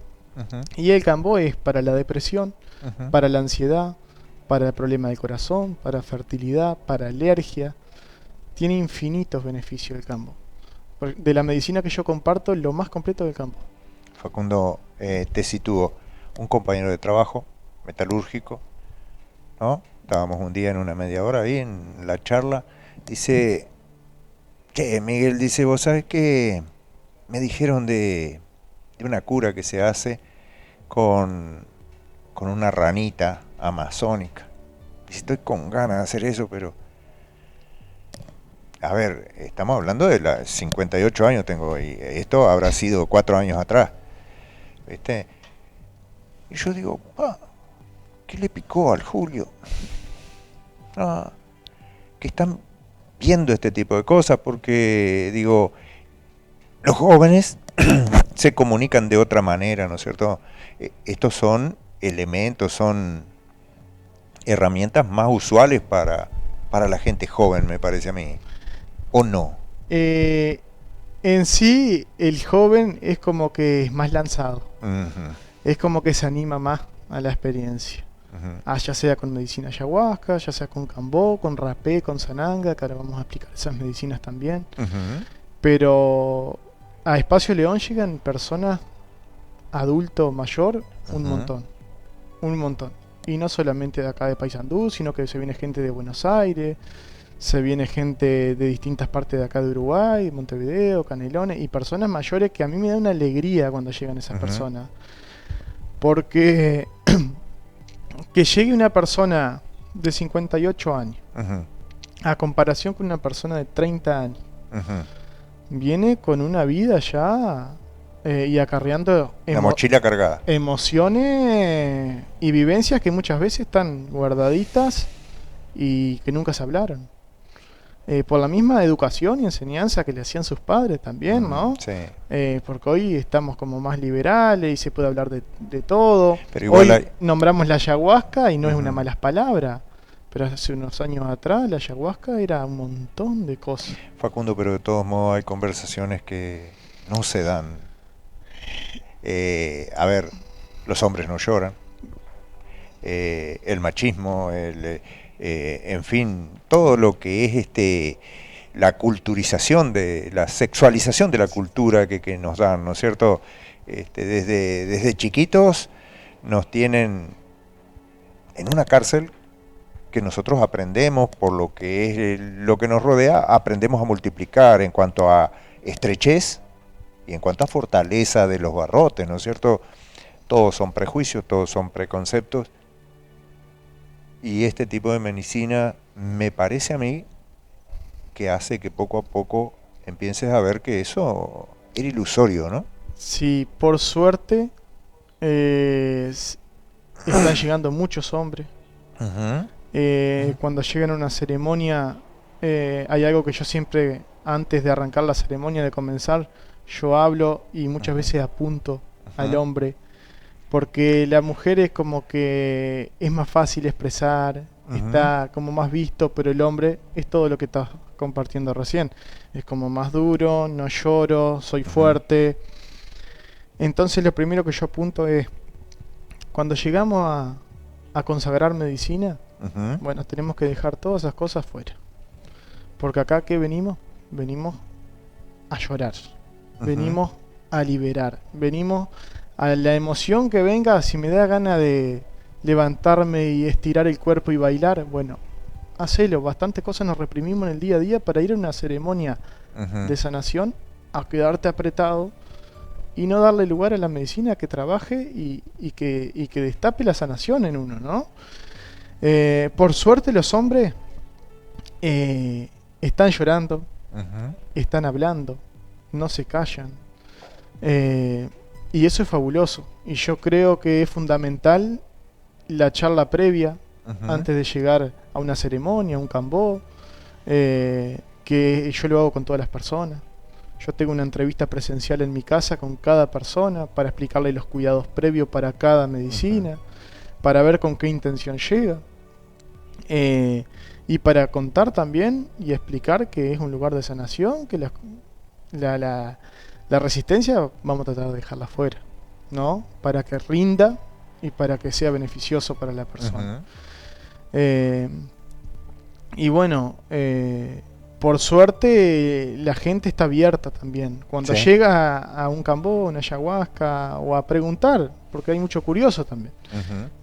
y el Cambó es para la depresión, para la ansiedad, para el problema del corazón, para fertilidad, para alergia. Tiene infinitos beneficios el Cambó. De la medicina que yo comparto, lo más completo del Cambó. Facundo, te sitúo, un compañero de trabajo, metalúrgico, ¿no? Estábamos un día en una media hora ahí en la charla, dice, che, Miguel, dice, vos sabés que me dijeron de una cura que se hace con una ranita amazónica. Dice, estoy con ganas de hacer eso, pero... A ver, estamos hablando de 58 años tengo y esto habrá sido 4 años atrás, ¿viste? Y yo digo, ¿qué le picó al Julio? Que están viendo este tipo de cosas porque, digo, los jóvenes se comunican de otra manera, ¿no es cierto? Estos son elementos, son herramientas más usuales para la gente joven, me parece a mí. ¿O no? En sí, el joven es como que es más lanzado. Es como que se anima más a la experiencia. Ya sea con medicina ayahuasca, ya sea con Cambó, con rapé, con sananga, que ahora vamos a explicar esas medicinas también. Pero a Espacio León llegan personas, adulto, mayor, un montón. Un montón. Y no solamente de acá de Paysandú, sino que se viene gente de Buenos Aires, se viene gente de distintas partes de acá de Uruguay, Montevideo, Canelones, y personas mayores que a mí me da una alegría cuando llegan esas personas. Porque que llegue una persona de 58 años, a comparación con una persona de 30 años, viene con una vida ya y acarreando la mochila cargada. Emociones y vivencias que muchas veces están guardaditas y que nunca se hablaron. Por la misma educación y enseñanza que le hacían sus padres también, ¿no? Sí. Porque hoy estamos como más liberales y se puede hablar de todo. Pero igual hoy nombramos la ayahuasca y no es una mala palabra, pero hace unos años atrás la ayahuasca era un montón de cosas. Facundo, pero de todos modos hay conversaciones que no se dan. A ver, los hombres no lloran. El machismo, en fin, todo lo que es la culturización, la sexualización de la cultura que nos dan, ¿no es cierto? Desde chiquitos nos tienen en una cárcel que nosotros aprendemos por lo que es lo que nos rodea, aprendemos a multiplicar en cuanto a estrechez y en cuanto a fortaleza de los barrotes, ¿no es cierto? Todos son prejuicios, todos son preconceptos. Y este tipo de medicina me parece a mí que hace que poco a poco empieces a ver que eso era ilusorio, ¿no? Sí, por suerte están llegando muchos hombres. Cuando llegan a una ceremonia, hay algo que yo siempre, antes de arrancar la ceremonia, de comenzar, yo hablo y muchas veces apunto al hombre. Porque la mujer es como que es más fácil expresar, está como más visto, pero el hombre es todo lo que estás compartiendo recién. Es como más duro, no lloro, soy fuerte. Entonces lo primero que yo apunto es, cuando llegamos a consagrar medicina, bueno, tenemos que dejar todas esas cosas fuera. Porque acá, ¿qué venimos? Venimos a llorar, venimos a liberar, venimos... a la emoción que venga. Si me da gana de levantarme y estirar el cuerpo y bailar, bueno, hacelo. Bastantes cosas nos reprimimos en el día a día para ir a una ceremonia de sanación, a quedarte apretado y no darle lugar a la medicina que trabaje y que destape la sanación en uno, ¿no? Por suerte los hombres están llorando, están hablando, no se callan. Y eso es fabuloso. Y yo creo que es fundamental la charla previa, antes de llegar a una ceremonia, a un cambó, que yo lo hago con todas las personas. Yo tengo una entrevista presencial en mi casa con cada persona para explicarle los cuidados previos para cada medicina, para ver con qué intención llega. Y para contar también y explicar que es un lugar de sanación, que la resistencia vamos a tratar de dejarla fuera, ¿no? Para que rinda y para que sea beneficioso para la persona. Y bueno, por suerte la gente está abierta también. Cuando llega a un cambó, una ayahuasca o a preguntar, porque hay mucho curioso también.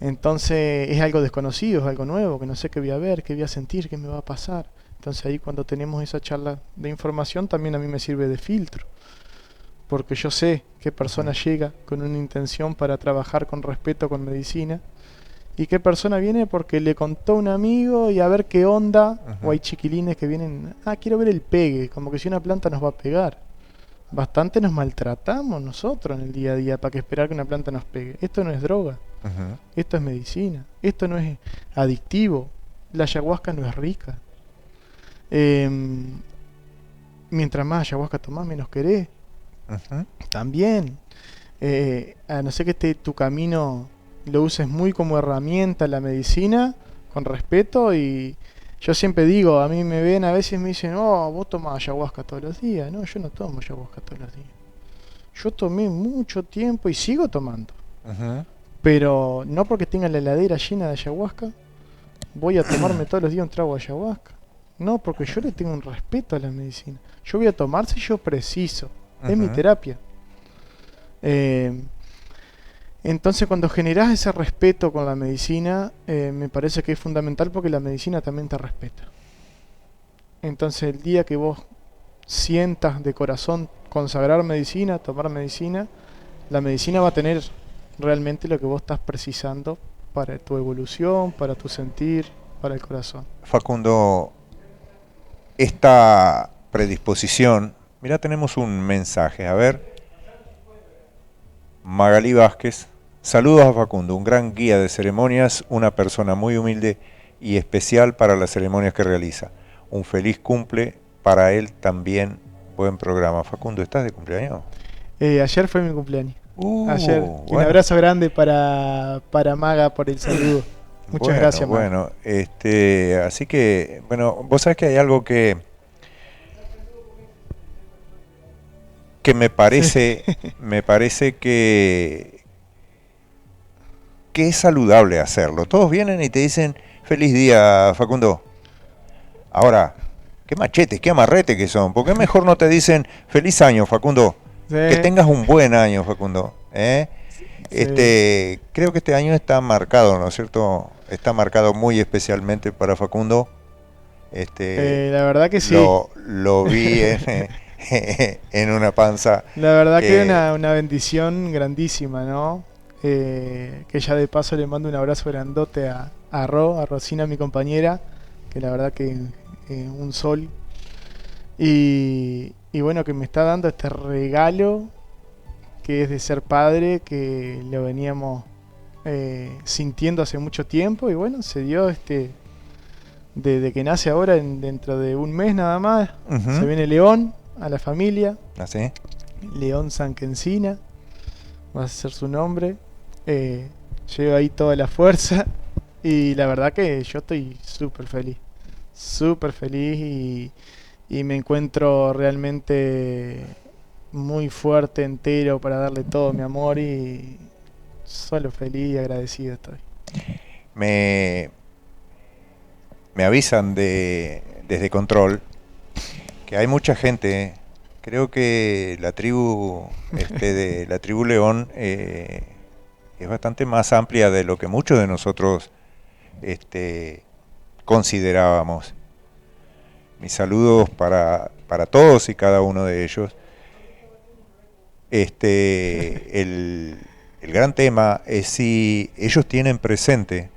Entonces es algo desconocido, es algo nuevo, que no sé qué voy a ver, qué voy a sentir, qué me va a pasar. Entonces ahí cuando tenemos esa charla de información también a mí me sirve de filtro. Porque yo sé qué persona llega con una intención para trabajar con respeto con medicina. Y qué persona viene porque le contó un amigo y a ver qué onda. O hay chiquilines que vienen, quiero ver el pegue, como que si una planta nos va a pegar. Bastante nos maltratamos nosotros en el día a día para que esperar que una planta nos pegue. Esto no es droga, esto es medicina, esto no es adictivo, la ayahuasca no es rica. Mientras más ayahuasca tomás, menos querés. También, a no ser que tu camino lo uses muy como herramienta la medicina, con respeto. Y yo siempre digo, a mí me ven, a veces me dicen, vos tomás ayahuasca todos los días. No, yo no tomo ayahuasca todos los días. Yo tomé mucho tiempo y sigo tomando. Pero no porque tenga la heladera llena de ayahuasca, voy a tomarme todos los días un trago de ayahuasca. No, porque yo le tengo un respeto a la medicina. Yo voy a tomar si yo preciso. Es mi terapia. Entonces cuando generás ese respeto con la medicina, me parece que es fundamental porque la medicina también te respeta. Entonces el día que vos sientas de corazón consagrar medicina, tomar medicina, la medicina va a tener realmente lo que vos estás precisando para tu evolución, para tu sentir, para el corazón. Facundo, esta predisposición, mira, tenemos un mensaje, a ver. Magalí Vázquez, saludos a Facundo, un gran guía de ceremonias, una persona muy humilde y especial para las ceremonias que realiza. Un feliz cumple para él también, buen programa. Facundo, ¿estás de cumpleaños? Ayer fue mi cumpleaños. Ayer. Bueno. Un abrazo grande para Maga por el saludo. Muchas gracias, Maga. Bueno, así que, bueno, vos sabés que hay algo que me parece, me parece que es saludable hacerlo. Todos vienen y te dicen, feliz día, Facundo. Ahora, qué machetes, qué amarrete que son. ¿Por qué mejor no te dicen, feliz año, Facundo? Sí. Que tengas un buen año, Facundo. Sí. Creo que este año está marcado, ¿no es cierto? Está marcado muy especialmente para Facundo. La verdad que sí. Lo vi en una panza. La verdad que es una bendición grandísima, ¿no? Que ya de paso le mando un abrazo grandote a Rosina, mi compañera, que la verdad que un sol. Y bueno, que me está dando este regalo que es de ser padre, que lo veníamos sintiendo hace mucho tiempo. Y bueno, se dio desde que nace ahora, dentro de un mes nada más. Se viene León a la familia. ¿Así? León Sanquencina va a ser su nombre. Lleva ahí toda la fuerza y la verdad que yo estoy súper feliz y me encuentro realmente muy fuerte, entero para darle todo mi amor y solo feliz y agradecido estoy. Me avisan desde Control que hay mucha gente. Creo que la tribu de la tribu León es bastante más amplia de lo que muchos de nosotros considerábamos. Mis saludos para todos y cada uno de ellos. El gran tema es si ellos tienen presente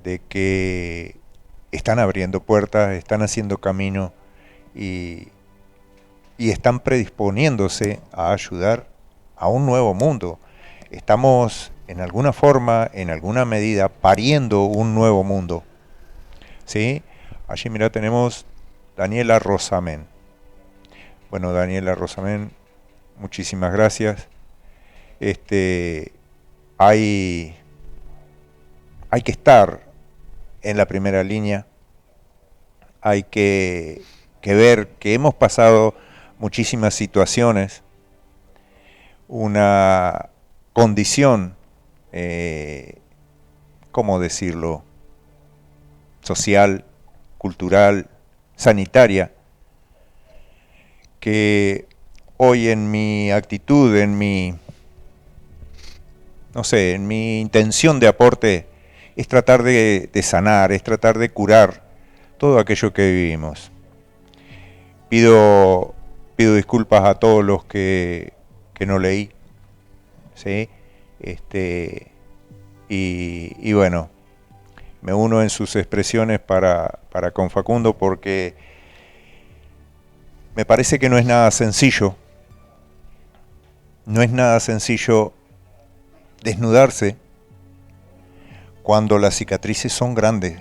de que están abriendo puertas, están haciendo camino y están predisponiéndose a ayudar a un nuevo mundo. Estamos en alguna forma, en alguna medida, pariendo un nuevo mundo. ¿Sí? Allí, mira, tenemos Daniela Rosamén. Bueno, Daniela Rosamén, muchísimas gracias. Hay que estar en la primera línea. Hay que ver que hemos pasado muchísimas situaciones, una condición, ¿cómo decirlo?, social, cultural, sanitaria, que hoy en mi actitud, en mi, no sé, en mi intención de aporte, es tratar de sanar, es tratar de curar todo aquello que vivimos. Pido disculpas a todos los que no leí, ¿sí? Y bueno, me uno en sus expresiones para con Facundo, porque me parece que no es nada sencillo desnudarse cuando las cicatrices son grandes.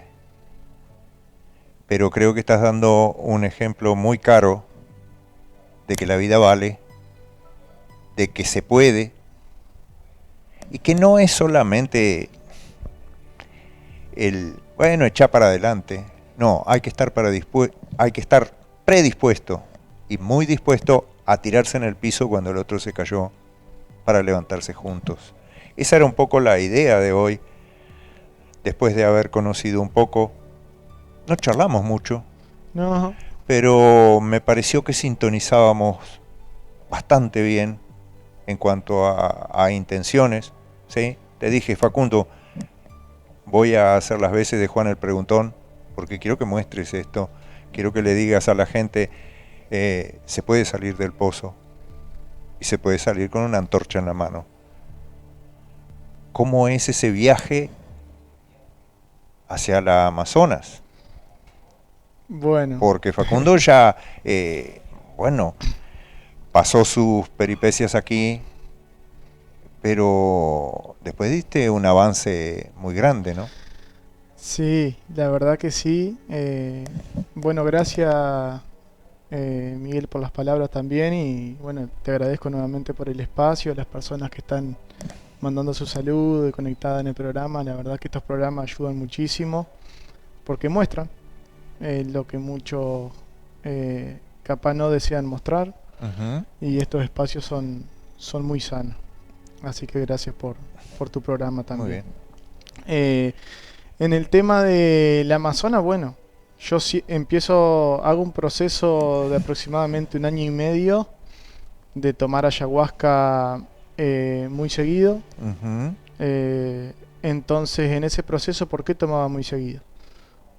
Pero creo que estás dando un ejemplo muy claro de que la vida vale, de que se puede, y que no es solamente echar para adelante. No, hay que estar predispuesto y muy dispuesto a tirarse en el piso cuando el otro se cayó, para levantarse juntos. Esa era un poco la idea de hoy, después de haber conocido un poco. No charlamos mucho, No, pero me pareció que sintonizábamos bastante bien en cuanto a intenciones, ¿sí? Te dije, Facundo, voy a hacer las veces de Juan el Preguntón, porque quiero que muestres esto, quiero que le digas a la gente, se puede salir del pozo, y se puede salir con una antorcha en la mano. ¿Cómo es ese viaje hacia la Amazonas? bueno. Porque Facundo ya, pasó sus peripecias aquí, pero después diste un avance muy grande, ¿no? Sí, la verdad que sí. Bueno, gracias Miguel por las palabras también y bueno, te agradezco nuevamente por el espacio, a las personas que están mandando su saludo y conectadas en el programa. La verdad que estos programas ayudan muchísimo porque muestran lo que muchos capaz no desean mostrar. Uh-huh. Y estos espacios son muy sanos. Así que gracias por tu programa también. Muy bien. En el tema de la Amazonas, bueno, yo hago un proceso de aproximadamente 1 año y medio de tomar ayahuasca muy seguido. Uh-huh. Entonces, en ese proceso, ¿por qué tomaba muy seguido?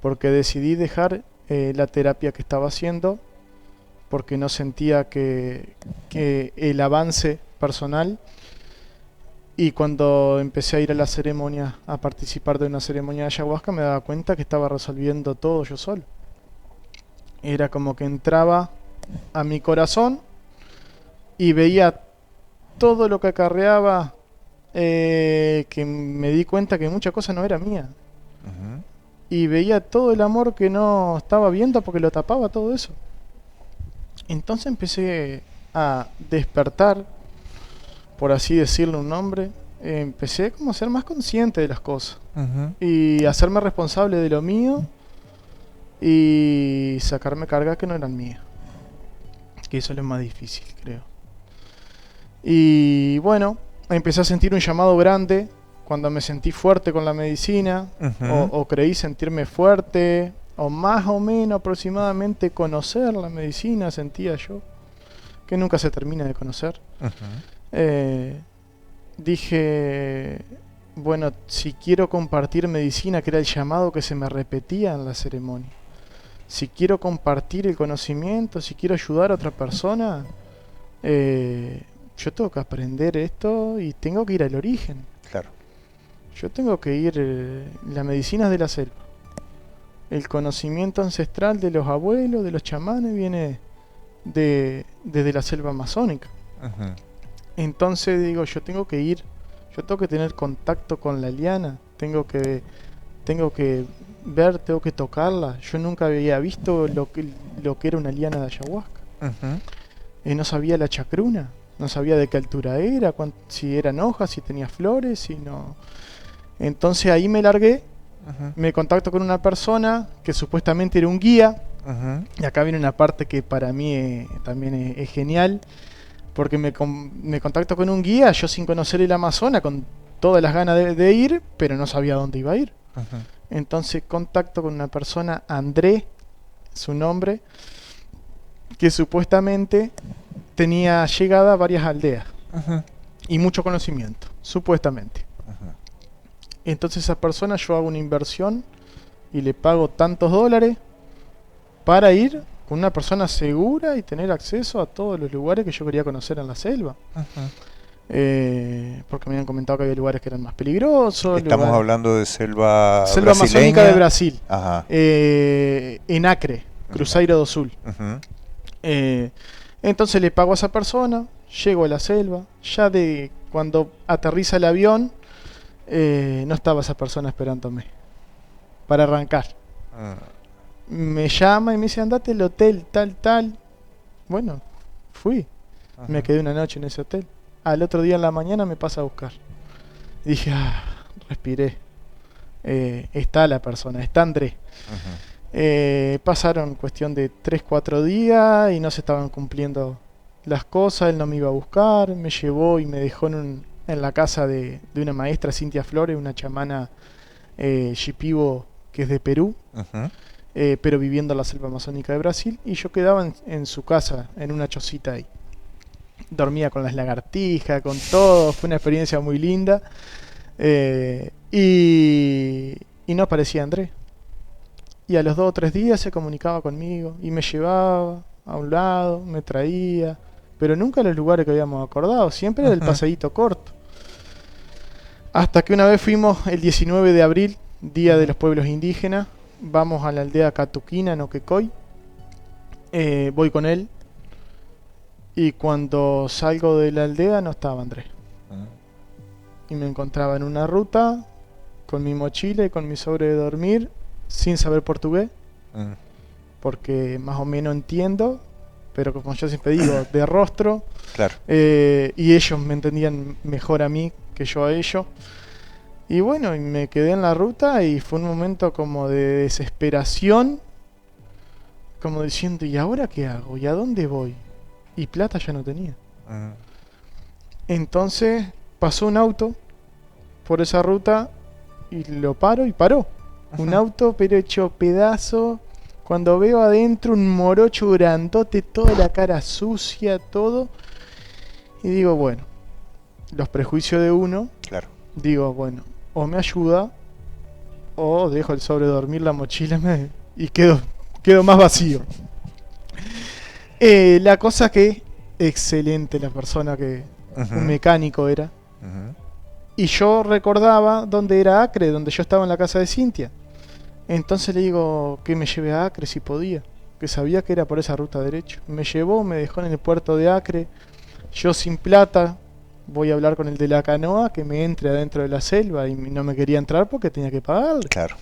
Porque decidí dejar la terapia que estaba haciendo, porque no sentía que el avance personal. Y cuando empecé a ir a la ceremonia, a participar de una ceremonia de ayahuasca, me daba cuenta que estaba resolviendo todo yo solo. Era como que entraba a mi corazón y veía todo lo que acarreaba, que me di cuenta que mucha cosa no era mía. Uh-huh. Y veía todo el amor que no estaba viendo porque lo tapaba todo eso. Entonces empecé a despertar, por así decirle un nombre. Empecé como a ser más consciente de las cosas. Uh-huh. Y a hacerme responsable de lo mío y sacarme cargas que no eran mías. Que eso es lo más difícil, creo. Y bueno, empecé a sentir un llamado grande cuando me sentí fuerte con la medicina. Uh-huh. o creí sentirme fuerte, o más o menos aproximadamente conocer la medicina, sentía yo, que nunca se termina de conocer. Uh-huh. Dije, bueno, si quiero compartir medicina, que era el llamado que se me repetía en la ceremonia, si quiero compartir el conocimiento, si quiero ayudar a otra persona, yo tengo que aprender esto y tengo que ir al origen. Claro. Yo tengo que ir, las medicinas de la selva. El conocimiento ancestral de los abuelos, de los chamanes, viene desde la selva amazónica. Ujú. Entonces digo, yo tengo que ir, yo tengo que tener contacto con la liana, tengo que ver, tengo que tocarla. Yo nunca había visto lo que era una liana de ayahuasca. Ujú. No sabía la chacruna, no sabía de qué altura era, si eran hojas, si tenía flores, si no. Entonces ahí me largué, Ujú. me contacto con una persona que supuestamente era un guía. Ujú. Y acá viene una parte que para mí también es genial, porque me contacto con un guía, yo sin conocer el Amazonas, con todas las ganas de ir, pero no sabía dónde iba a ir. Ujú. Entonces contacto con una persona, André, su nombre, que supuestamente tenía llegada a varias aldeas Ujú. y mucho conocimiento, supuestamente. Ujú. Entonces esa persona, yo hago una inversión y le pago tantos dólares para ir con una persona segura y tener acceso a todos los lugares que yo quería conocer en la selva. Ujú. Porque me habían comentado que había lugares que eran más peligrosos. Estamos hablando de selva Selva amazónica brasileña. de Brasil. Ajá. En Acre, Cruzeiro do Sul. Ujú. Entonces le pago a esa persona, llego a la selva. Ya de cuando aterriza el avión, no estaba esa persona esperándome para arrancar. Me llama y me dice, andate al hotel, tal. Bueno, fui. Ujú. Me quedé una noche en ese hotel. Al otro día en la mañana me pasa a buscar. Dije, respiré. Está la persona, está André. Ujú. Pasaron cuestión de 3-4 días y no se estaban cumpliendo las cosas. Él no me iba a buscar, me llevó y me dejó en la casa de una maestra, Cintia Flores, una chamana shipibo que es de Perú. Ujú. Pero viviendo en la selva amazónica de Brasil, y yo quedaba en su casa, en una chocita ahí. Dormía con las lagartijas, con todo, fue una experiencia muy linda. Y no aparecía André. Y a los 2 o 3 días se comunicaba conmigo y me llevaba a un lado, me traía, pero nunca a los lugares que habíamos acordado, siempre era el Ujú. paseíto corto. Hasta que una vez fuimos el 19 de abril, Día de los Pueblos Indígenas, vamos a la aldea Catuquina, en Oquecoy. Voy con él y cuando salgo de la aldea no estaba Andrés. Y me encontraba en una ruta con mi mochila y con mi sobre de dormir, sin saber portugués, Ujú. porque más o menos entiendo, pero como yo siempre digo, de rostro. Claro. Y ellos me entendían mejor a mí que yo a ellos. Y bueno, y me quedé en la ruta y fue un momento como de desesperación, como diciendo, ¿y ahora qué hago? ¿Y a dónde voy? Y plata ya no tenía. Ujú. Entonces pasó un auto por esa ruta y lo paro y paró. Un Ujú. auto pero hecho pedazo. Cuando veo adentro un morocho grandote, toda la cara sucia, todo. Y digo, bueno, los prejuicios de uno, Claro. digo, bueno, o me ayuda o dejo el sobre dormir, la mochila y quedo más vacío. La cosa que, excelente la persona que, Ujú. un mecánico era. Ujú. Y yo recordaba dónde era Acre, donde yo estaba en la casa de Cintia. Entonces le digo que me lleve a Acre si podía, que sabía que era por esa ruta derecho. Me llevó, me dejó en el puerto de Acre. Yo sin plata voy a hablar con el de la canoa que me entre adentro de la selva y no me quería entrar porque tenía que pagarle. Claro.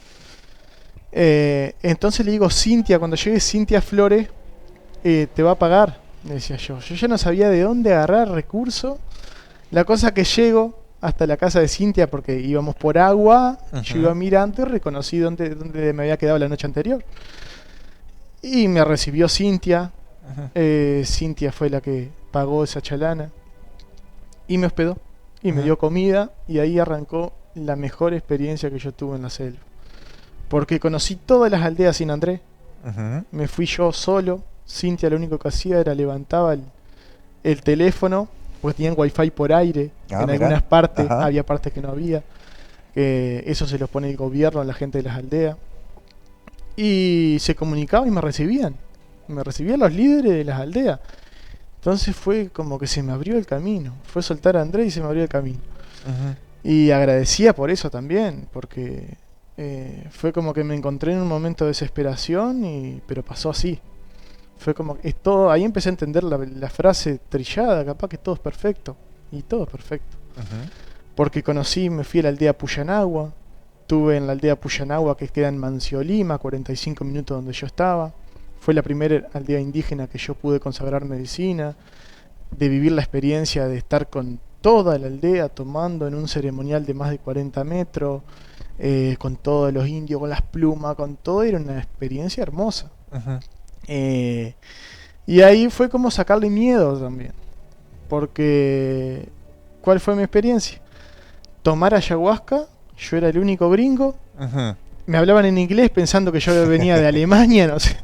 Entonces le digo, Cintia, cuando llegue Cintia Flores, te va a pagar, le decía yo. Yo ya no sabía de dónde agarrar recursos. La cosa que llego hasta la casa de Cintia porque íbamos por agua, yo Ujú. iba mirando y reconocí dónde me había quedado la noche anterior. Y me recibió Cintia. Ujú. Cintia fue la que pagó esa chalana y me hospedó y me Ujú. dio comida y ahí arrancó la mejor experiencia que yo tuve en la selva. Porque conocí todas las aldeas sin Andrés, Ujú. me fui yo solo. Cintia lo único que hacía era levantaba el teléfono, pues tenían wifi por aire, Ah, en mirá. algunas partes, Ajá. había partes que no había. Eso se los pone el gobierno a la gente de las aldeas. Y se comunicaban y me recibían. Me recibían los líderes de las aldeas. Entonces fue como que se me abrió el camino. Fue soltar a Andrés y se me abrió el camino. Ujú. Y agradecía por eso también, porque fue como que me encontré en un momento de desesperación, pero pasó así. Fue como que es todo, ahí empecé a entender la frase trillada, capaz que todo es perfecto. Y todo es perfecto. Ujú. Porque me fui a la aldea Puyanagua. Estuve en la aldea Puyanagua que queda en Manciolima, 45 minutos donde yo estaba. Fue la primera aldea indígena que yo pude consagrar medicina, de vivir la experiencia de estar con toda la aldea tomando en un ceremonial de más de 40 metros, con todos los indios, con las plumas, con todo, era una experiencia hermosa. Ujú. Eh, y ahí fue como sacarle miedo también, porque ¿cuál fue mi experiencia? Tomar ayahuasca, yo era el único gringo, Ujú. me hablaban en inglés pensando que yo venía de Alemania, no sé.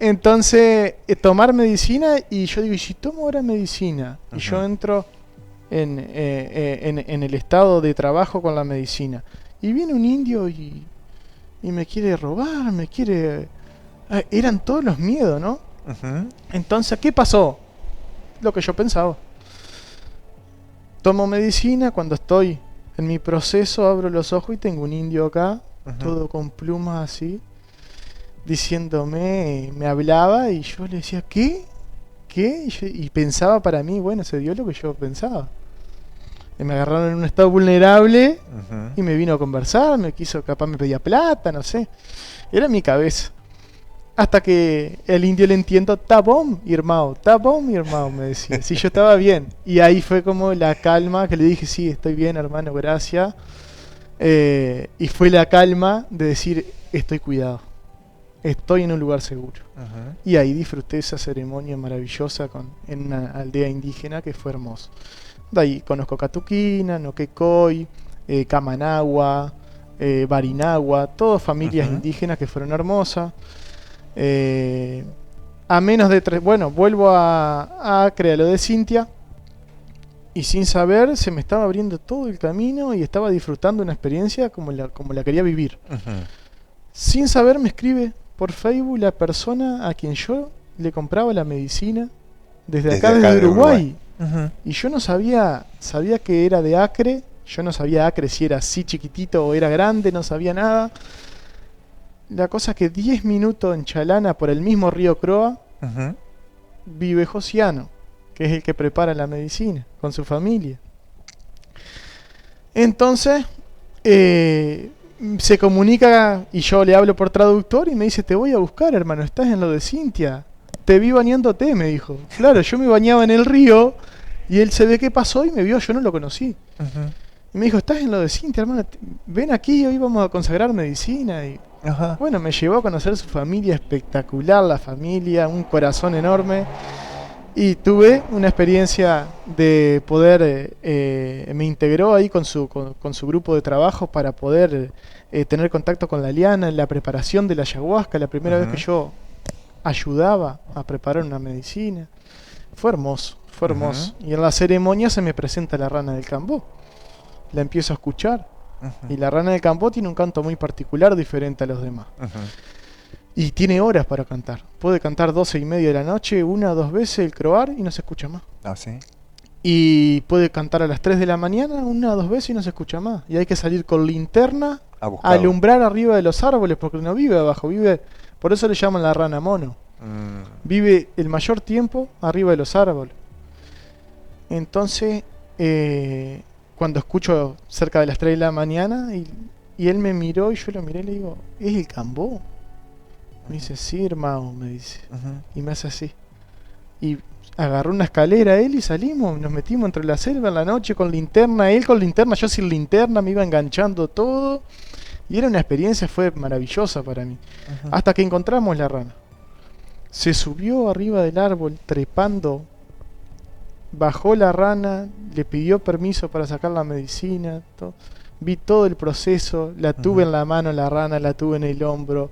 Entonces, tomar medicina, y yo digo, ¿y si tomo ahora medicina? Y yo Ujú. entro en el estado de trabajo con la medicina. Y viene un indio y me quiere robar, me quiere... eran todos los miedos, ¿no? Ujú. Entonces, ¿qué pasó? Lo que yo pensaba. Tomo medicina, cuando estoy en mi proceso abro los ojos y tengo un indio acá, Ujú. todo con plumas así, diciéndome, me hablaba y yo le decía, ¿qué? ¿Qué? Y pensaba para mí, bueno, se dio lo que yo pensaba. Y me agarraron en un estado vulnerable Ujú. y me vino a conversar, me quiso, capaz me pedía plata, no sé. Era mi cabeza. Hasta que el indio le entiendo, tá bom, irmão, me decía. Si yo estaba bien. Y ahí fue como la calma que le dije, sí, estoy bien, hermano, gracias. Y fue la calma de decir, estoy cuidado, estoy en un lugar seguro. Ujú. Y ahí disfruté esa ceremonia maravillosa en una aldea indígena que fue hermoso. De ahí conozco Catuquina, Noquecoy, Camanagua, Barinagua, todas familias Ujú. indígenas que fueron hermosas. A menos de tres, bueno, vuelvo a Acre, a lo de Cintia, y sin saber se me estaba abriendo todo el camino y estaba disfrutando una experiencia como la quería vivir. Ujú. Sin saber me escribe por Facebook la persona a quien yo le compraba la medicina desde Desde acá, acá desde de Uruguay. Uruguay. Ujú. Y yo no sabía que era de Acre, yo no sabía Acre si era así chiquitito o era grande, no sabía nada. La cosa es que 10 minutos en Chalana por el mismo río Croa Ujú. vive Josiano, que es el que prepara la medicina con su familia. Entonces, se comunica y yo le hablo por traductor y me dice, te voy a buscar, hermano, estás en lo de Cintia. Te vi bañándote, me dijo. Claro, yo me bañaba en el río y él se ve qué pasó y me vio, yo no lo conocí. Ujú. Y me dijo, estás en lo de Cintia, hermano, ven aquí, hoy vamos a consagrar medicina. Y Ajá. bueno, me llevó a conocer su familia espectacular, la familia, un corazón enorme. Y tuve una experiencia de poder, me integró ahí con su grupo de trabajo para poder tener contacto con la liana en la preparación de la ayahuasca, la primera vez que Ujú. yo ayudaba a preparar una medicina. Fue hermoso, fue Ujú. hermoso. Y en la ceremonia se me presenta la rana del Cambó. La empiezo a escuchar. Y Ujú. la rana del Cambó tiene un canto muy particular, diferente a los demás. Ujú. Y tiene horas para cantar. Puede cantar 12:30 de la noche, una o dos veces el croar y no se escucha más. Ah, sí. Y puede cantar a las 3 de la mañana, una o dos veces y no se escucha más. Y hay que salir con linterna A a buscarlo. alumbrar arriba de los árboles porque no vive abajo, vive... Por eso le llaman la rana mono. Mm. Vive el mayor tiempo arriba de los árboles. Entonces, cuando escucho cerca de las 3 de la mañana y él me miró y yo lo miré y le digo, ¿es el Cambó? Me dice, sí, hermano, me dice. Ujú. Y me hace así. Y agarró una escalera él y salimos, nos metimos entre la selva en la noche con linterna, él con linterna, yo sin linterna, me iba enganchando todo. Y era una experiencia, fue maravillosa para mí. Ujú. Hasta que encontramos la rana. Se subió arriba del árbol trepando, bajó la rana, le pidió permiso para sacar la medicina, todo. Vi todo el proceso, la tuve Ujú. en la mano la rana, la tuve en el hombro.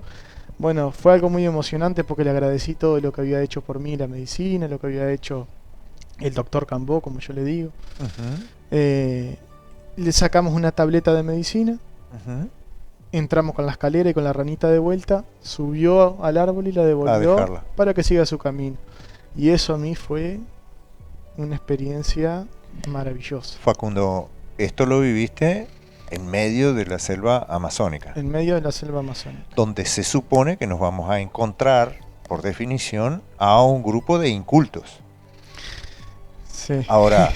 Bueno, fue algo muy emocionante porque le agradecí todo lo que había hecho por mí la medicina, lo que había hecho el doctor Cambó, como yo le digo. Ujú. Eh, Le sacamos una tableta de medicina, Ujú. entramos con la escalera y con la ranita de vuelta, subió al árbol y la A devolvió dejarla. para que siga su camino. Y eso a mí fue una experiencia maravillosa. Facundo, esto lo viviste en medio de la selva amazónica, En medio de la selva amazónica. donde se supone que nos vamos a encontrar, por definición, a un grupo de incultos. Sí. Ahora,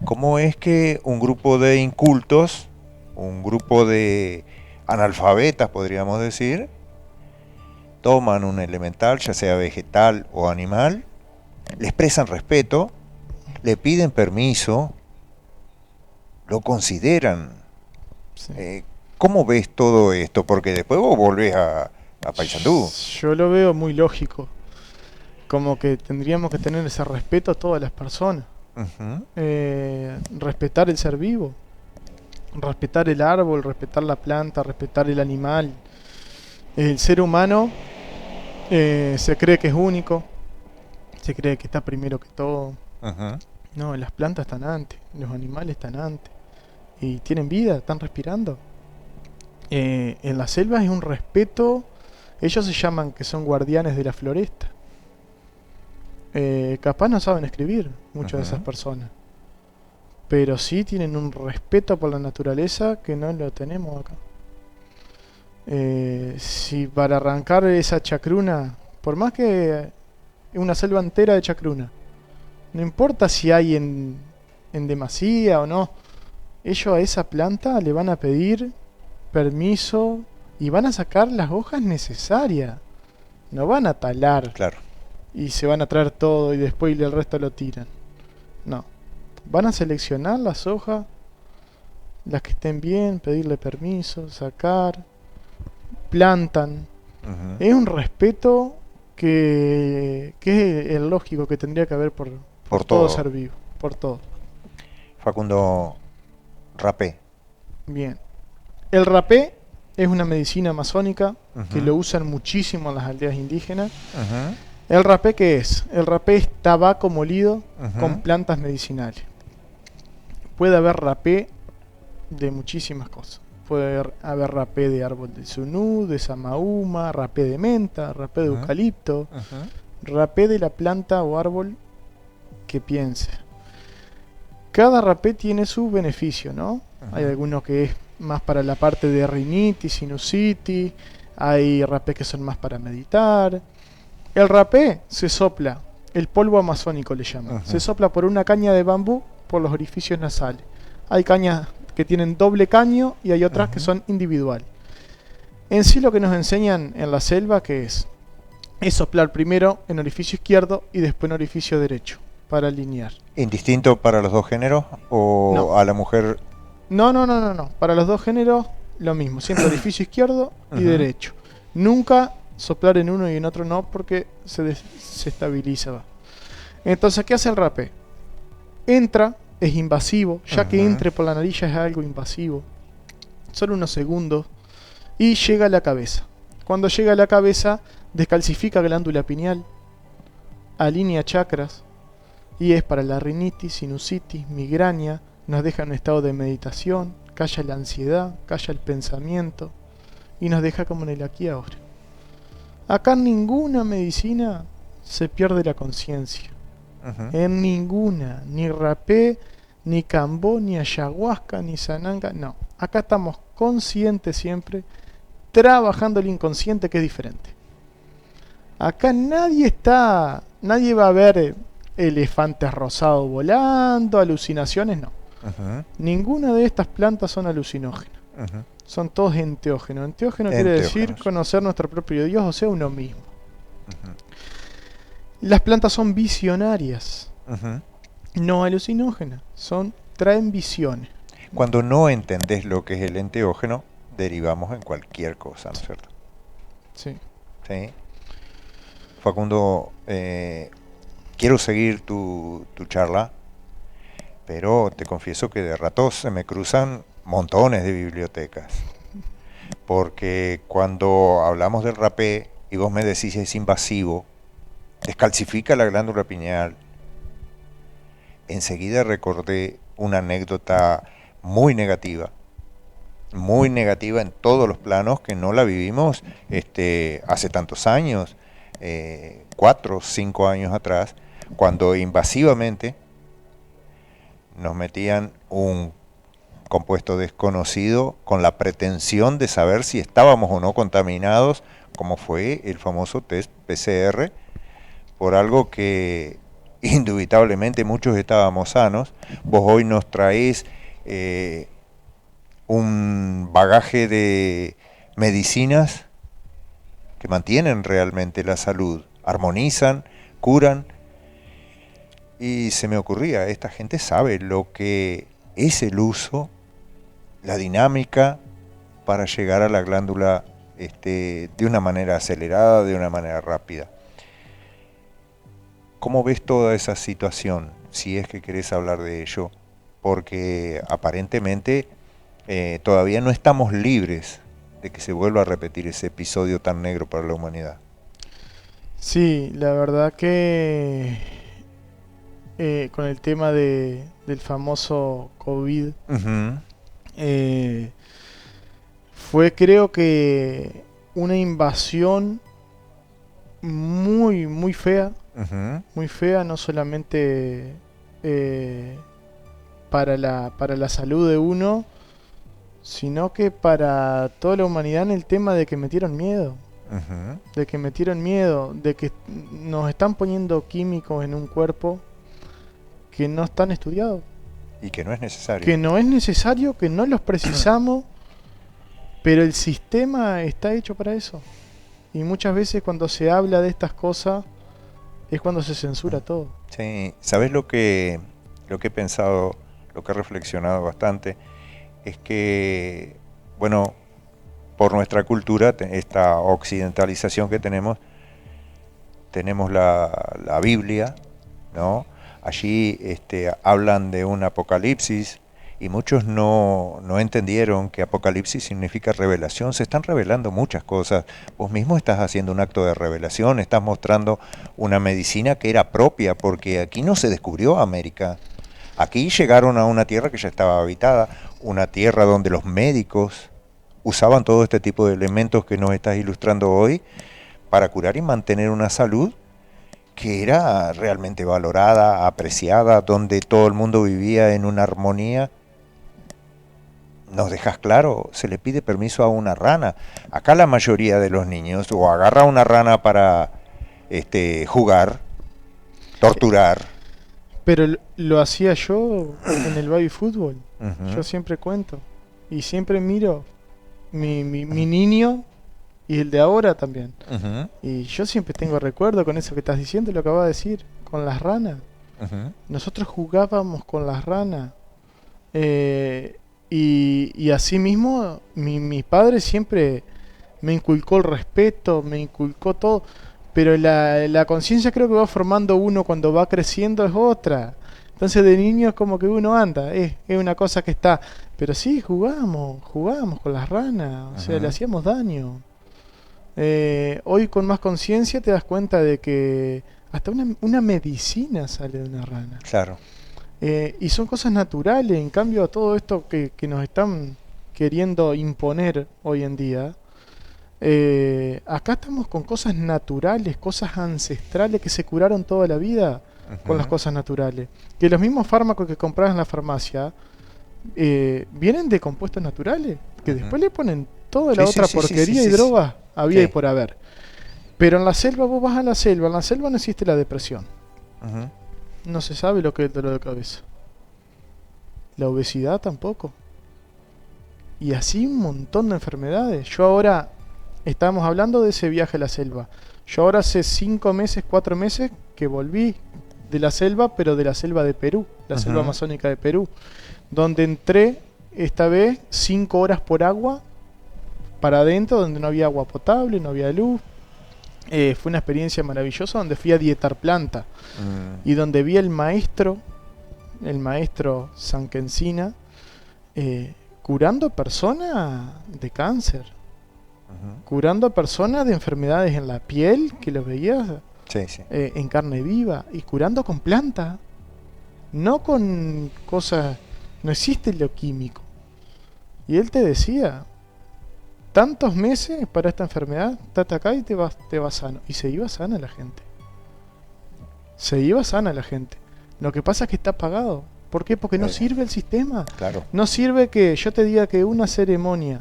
¿cómo es que un grupo de incultos, un grupo de analfabetas, podríamos decir, toman un elemental, ya sea vegetal o animal, le expresan respeto, le piden permiso, lo consideran? Sí. ¿Cómo ves todo esto? Porque después vos volvés a Paysandú. Yo lo veo muy lógico. Como que tendríamos que tener ese respeto a todas las personas. Ujú. Respetar el ser vivo. Respetar el árbol, respetar la planta, respetar el animal. El ser humano se cree que es único. Se cree que está primero que todo. Ujú. No, las plantas están antes. Los animales están antes. Y tienen vida, están respirando. En la selva es un respeto. Ellos se llaman que son guardianes de la floresta. Capaz no saben escribir muchas de esas Ujú. personas, pero sí tienen un respeto por la naturaleza que no lo tenemos acá. Si para arrancar esa chacruna, por más que una selva entera de chacruna, no importa si hay en demasía o no, ellos a esa planta le van a pedir permiso y van a sacar las hojas necesarias. No van a talar Claro. y se van a traer todo y después el resto lo tiran. No. Van a seleccionar las hojas, las que estén bien, pedirle permiso, sacar, plantan. Ujú. Es un respeto que es el lógico que tendría que haber por Por todo todo. ser vivo, por todo. Facundo, rapé. Bien. El rapé es una medicina amazónica que Ujú. lo usan muchísimo en las aldeas indígenas. Ujú. ¿El rapé qué es? El rapé es tabaco molido Ujú. con plantas medicinales. Puede haber rapé de muchísimas cosas. Puede haber rapé de árbol de sunú, de samaúma, rapé de menta, rapé de Ujú. eucalipto, Ujú. rapé de la planta o árbol que piense. Cada rapé tiene su beneficio, ¿no? Hay Ujú. algunos que es más para la parte de rinitis, sinusitis, hay rapés que son más para meditar. El rapé se sopla, el polvo amazónico le llaman. Ujú. Se sopla por una caña de bambú por los orificios nasales. Hay cañas que tienen doble caño y hay otras que Ujú. son individual. En sí lo que nos enseñan en la selva que es soplar primero en orificio izquierdo y después en orificio derecho para alinear. ¿Indistinto para los dos géneros o No. a la mujer? No. Para los dos géneros lo mismo, siempre orificio izquierdo y Ujú. derecho. Nunca soplar en uno y en otro no porque se estabiliza. Va. Entonces, ¿qué hace el rapé? Entra, es invasivo, ya que Ujú. entre por la nariz ya es algo invasivo. Solo unos segundos. Y llega a la cabeza. Cuando llega a la cabeza, descalcifica glándula pineal, alinea chakras, y es para la rinitis, sinusitis, migraña, nos deja en un estado de meditación, calla la ansiedad, calla el pensamiento, y nos deja como en el aquí y ahora. Acá en ninguna medicina se pierde la conciencia. Ujú. En ninguna, ni rapé, ni cambó, ni ayahuasca, ni sananga, no. Acá estamos conscientes siempre, trabajando el inconsciente que es diferente. Acá nadie va a ver elefantes rosados volando, alucinaciones, no. Ujú. Ninguna de estas plantas son alucinógenas. Ujú. Son todos enteógenos. Enteógeno quiere decir Enteógenos. conocer nuestro propio Dios, o sea, uno mismo. Ujú. Las plantas son visionarias, Ujú. no alucinógenas. Traen visiones. Cuando no entendés lo que es el enteógeno, derivamos en cualquier cosa, ¿no es cierto? Sí. ¿Sí? Facundo, quiero seguir tu charla, pero te confieso que de ratos se me cruzan montones de bibliotecas. Porque cuando hablamos del rapé y vos me decís es invasivo, descalcifica la glándula pineal, enseguida recordé una anécdota muy negativa en todos los planos, que no la vivimos hace tantos años. 4 o 5 años atrás, cuando invasivamente nos metían un compuesto desconocido con la pretensión de saber si estábamos o no contaminados, como fue el famoso test PCR, por algo que indubitablemente muchos estábamos sanos. Vos hoy nos traés un bagaje de medicinas que mantienen realmente la salud, armonizan, curan, y se me ocurría, esta gente sabe lo que es el uso, la dinámica para llegar a la glándula de una manera acelerada, de una manera rápida. ¿Cómo ves toda esa situación, si es que querés hablar de ello? Porque aparentemente todavía no estamos libres de que se vuelva a repetir ese episodio tan negro para la humanidad. Sí, la verdad que con el tema del famoso COVID, fue, creo que, una invasión muy, muy fea, no solamente para la salud de uno, sino que para toda la humanidad, en el tema de que metieron miedo. De que nos están poniendo químicos en un cuerpo que no están estudiados. Y que no es necesario. Que no los precisamos, pero el sistema está hecho para eso. Y muchas veces cuando se habla de estas cosas es cuando se censura todo. Sí, ¿sabes lo que he pensado, lo que he reflexionado bastante? Es que, bueno, por nuestra cultura, esta occidentalización que tenemos la Biblia, ¿no? Allí hablan de un apocalipsis y muchos no entendieron que apocalipsis significa revelación. Se están revelando muchas cosas. Vos mismo estás haciendo un acto de revelación, estás mostrando una medicina que era propia, porque aquí no se descubrió América. Aquí llegaron a una tierra que ya estaba habitada, una tierra donde los médicos usaban todo este tipo de elementos que nos estás ilustrando hoy para curar y mantener una salud que era realmente valorada, apreciada, donde todo el mundo vivía en una armonía. Nos dejas claro, se le pide permiso a una rana. Acá la mayoría de los niños o agarra una rana para jugar, torturar. Pero lo hacía yo en el baby fútbol. Yo siempre cuento y siempre miro mi niño y el de ahora también. Y yo siempre tengo recuerdo con eso que estás diciendo, lo que acabas de decir, con las ranas. Nosotros jugábamos con las ranas. Y así mismo mi padre siempre me inculcó el respeto, me inculcó todo. Pero la conciencia creo que va formando uno cuando va creciendo es otra. Entonces de niño es como que uno anda, es una cosa que está. Pero sí, jugábamos con las ranas, o sea, le hacíamos daño. Hoy con más conciencia te das cuenta de que hasta una medicina sale de una rana. Claro. Y son cosas naturales, en cambio todo esto que nos están queriendo imponer hoy en día, acá estamos con cosas naturales, cosas ancestrales que se curaron toda la vida con las cosas naturales. Que los mismos fármacos que compras en la farmacia vienen de compuestos naturales, que después le ponen toda la otra porquería y drogas había y por haber. Pero en la selva, vos vas a la selva, en la selva no existe la depresión. No se sabe lo que es el dolor de cabeza. La obesidad tampoco. Y así un montón de enfermedades. Yo ahora, estábamos hablando de ese viaje a la selva. Yo ahora hace 5 meses, 4 meses que volví de la selva, pero de la selva de Perú, la selva amazónica de Perú, donde entré esta vez 5 horas por agua para adentro, donde no había agua potable, no había luz. Fue una experiencia maravillosa donde fui a dietar planta y donde vi el maestro Sanquencina, curando personas de cáncer, curando a personas de enfermedades en la piel, que los veías en carne viva, y curando con planta, no con cosas, no existe lo químico. Y él te decía, tantos meses para esta enfermedad, estate acá y te vas sano. Y se iba sana la gente. Se iba sana la gente. Lo que pasa es que está pagado. ¿Por qué? Porque no sirve el sistema. Claro. No sirve que yo te diga que una ceremonia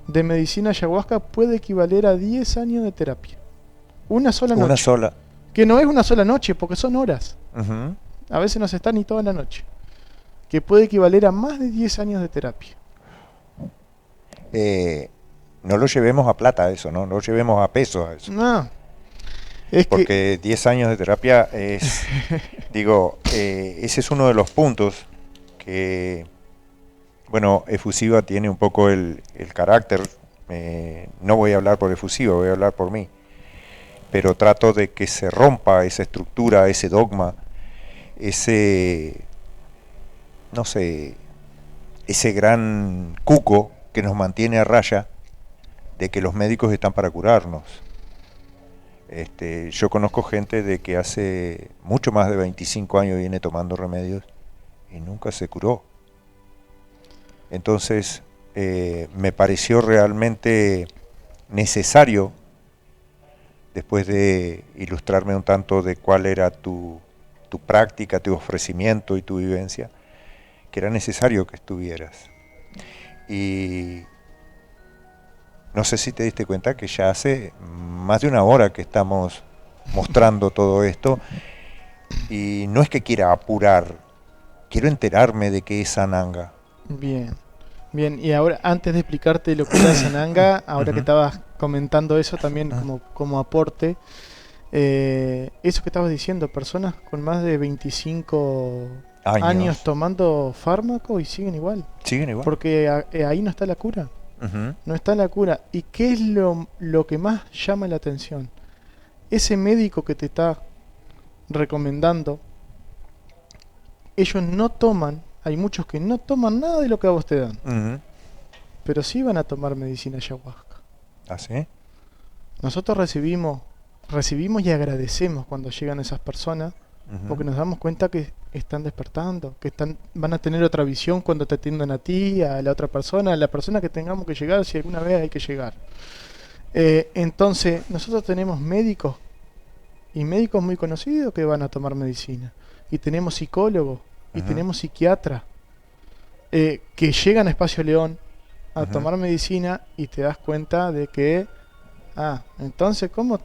de medicina ayahuasca puede equivaler a 10 años de terapia. Una sola noche. Una sola. Que no es una sola noche, porque son horas. Uh-huh. A veces no se está ni toda la noche. Que puede equivaler a más de 10 años de terapia. No lo llevemos a plata eso, no lo llevemos a pesos a eso. No. Es porque 10 años de terapia es, digo, ese es uno de los puntos que, bueno, Efusiva tiene un poco el carácter, no voy a hablar por Efusiva, voy a hablar por mí, pero trato de que se rompa esa estructura, ese dogma, ese, no sé, ese gran cuco que nos mantiene a raya de que los médicos están para curarnos. Yo conozco gente de que hace mucho más de 25 años viene tomando remedios y nunca se curó. Entonces me pareció realmente necesario, después de ilustrarme un tanto de cuál era tu práctica, tu ofrecimiento y tu vivencia, que era necesario que estuvieras. Y no sé si te diste cuenta que ya hace más de una hora que estamos mostrando todo esto y no es que quiera apurar, quiero enterarme de qué es Sananga. Bien, bien, y ahora antes de explicarte lo que es Sananga, ahora que estabas comentando eso también como aporte, eso que estabas diciendo, personas con más de 25 años tomando fármaco y siguen igual. Siguen igual. Porque ahí no está la cura. No está la cura. ¿Y qué es lo que más llama la atención? Ese médico que te está recomendando, ellos no toman, hay muchos que no toman nada de lo que a vos te dan, pero sí van a tomar medicina ayahuasca. ¿Ah, sí? Nosotros recibimos y agradecemos cuando llegan esas personas, porque nos damos cuenta que están despertando, que van a tener otra visión cuando te atiendan a ti, a la otra persona, a la persona que tengamos que llegar, si alguna vez hay que llegar. Entonces, nosotros tenemos médicos, y médicos muy conocidos que van a tomar medicina, y tenemos psicólogos, y tenemos psiquiatras, que llegan a Espacio León a tomar medicina, y te das cuenta de que, entonces, ¿cómo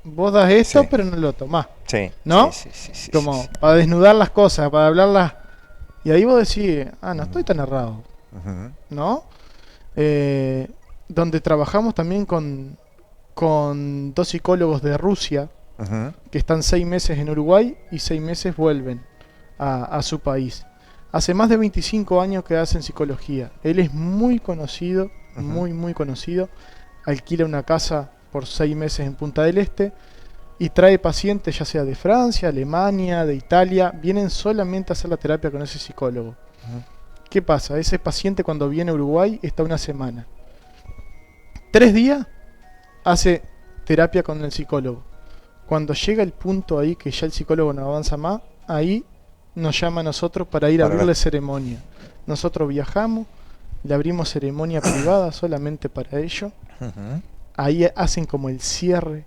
vos das esto, pero no lo tomás? Sí. ¿No? Sí, como para desnudar las cosas, para hablarlas. Y ahí vos decís, no estoy tan errado. ¿No? Donde trabajamos también con 2 psicólogos de Rusia, que están 6 meses en Uruguay y 6 meses vuelven a su país. Hace más de 25 años que hacen psicología. Él es muy conocido, muy conocido. Alquila una casa por 6 meses en Punta del Este y trae pacientes ya sea de Francia, Alemania, de Italia, vienen solamente a hacer la terapia con ese psicólogo. ¿Qué pasa? Ese paciente cuando viene a Uruguay está una semana. 3 días hace terapia con el psicólogo. Cuando llega el punto ahí que ya el psicólogo no avanza más, ahí nos llama a nosotros para ir a abrirle ceremonia. Nosotros viajamos, le abrimos ceremonia privada solamente para ello. Ahí hacen como el cierre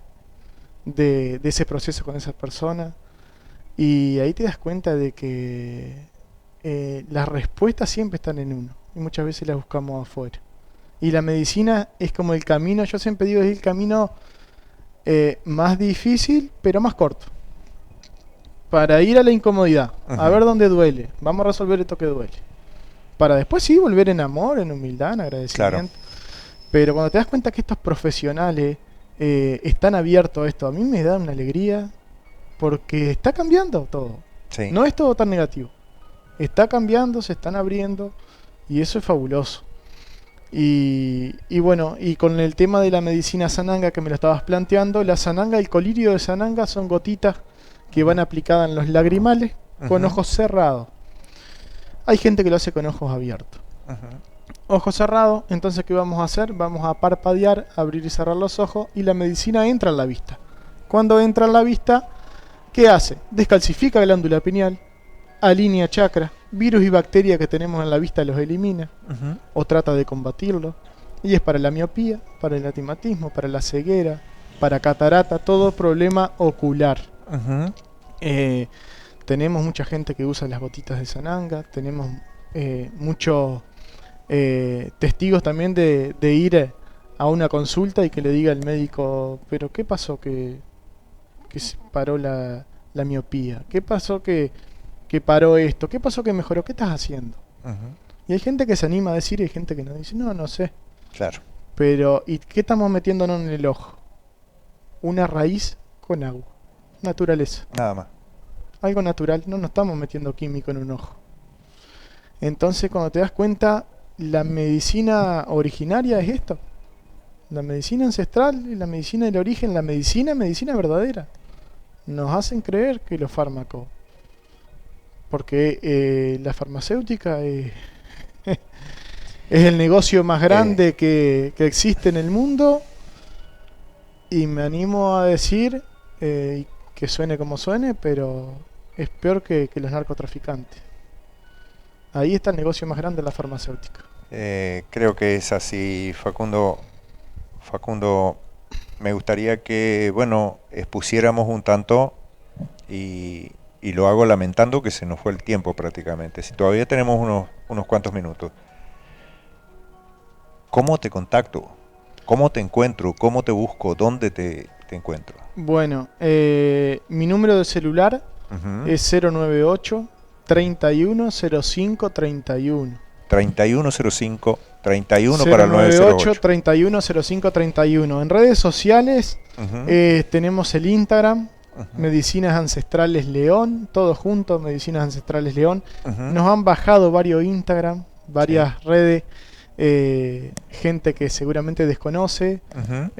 de ese proceso con esas personas y ahí te das cuenta de que las respuestas siempre están en uno y muchas veces las buscamos afuera. Y la medicina es como el camino, yo siempre digo, es el camino más difícil pero más corto para ir a la incomodidad, a ver dónde duele, vamos a resolver esto que duele, para después sí volver en amor, en humildad, en agradecimiento. Claro. Pero cuando te das cuenta que estos profesionales están abiertos a esto, a mí me da una alegría porque está cambiando todo. Sí. No es todo tan negativo. Está cambiando, se están abriendo y eso es fabuloso. Y bueno, y con el tema de la medicina Sananga que me lo estabas planteando, la Sananga, el colirio de Sananga son gotitas que van aplicadas en los lagrimales con ojos cerrados. Hay gente que lo hace con ojos abiertos. Ojos cerrados, entonces ¿qué vamos a hacer? Vamos a parpadear, abrir y cerrar los ojos y la medicina entra en la vista. Cuando entra en la vista, ¿qué hace? Descalcifica glándula pineal, alinea chakra, virus y bacterias que tenemos en la vista los elimina o trata de combatirlo. Y es para la miopía, para el astigmatismo, para la ceguera, para catarata, todo problema ocular. Ujú. Tenemos mucha gente que usa las gotitas de Sananga, tenemos muchos testigos también de ir a una consulta y que le diga al médico, pero ¿qué pasó que se paró la miopía? ¿Qué pasó que paró esto? ¿Qué pasó que mejoró? ¿Qué estás haciendo? Ujú. Y hay gente que se anima a decir y hay gente que no dice, no, no sé. Claro. Pero, ¿y qué estamos metiéndonos en el ojo? Una raíz con agua. Naturaleza. Nada más. Algo natural. No nos estamos metiendo químico en un ojo. Entonces, cuando te das cuenta, la medicina originaria es esto. La medicina ancestral y la medicina del origen, la medicina verdadera. Nos hacen creer que los fármacos. Porque la farmacéutica es el negocio más grande que existe en el mundo. Y me animo a decir, que suene como suene, pero es peor que los narcotraficantes. Ahí está el negocio más grande de la farmacéutica. Creo que es así, Facundo. Facundo, me gustaría que, bueno, expusiéramos un tanto y lo hago lamentando que se nos fue el tiempo prácticamente. Si todavía tenemos unos cuantos minutos. ¿Cómo te contacto? ¿Cómo te encuentro? ¿Cómo te busco? ¿Dónde te encuentro? Bueno, mi número de celular Ujú. es 098 3105 31. 3105 31 para el 098 908. 3105 31. En redes sociales Ujú, tenemos el Instagram, ujú, Medicinas Ancestrales León, todo junto, Medicinas Ancestrales León. ujú. Nos han bajado varios Instagram, varias redes, gente que seguramente desconoce, Ujú.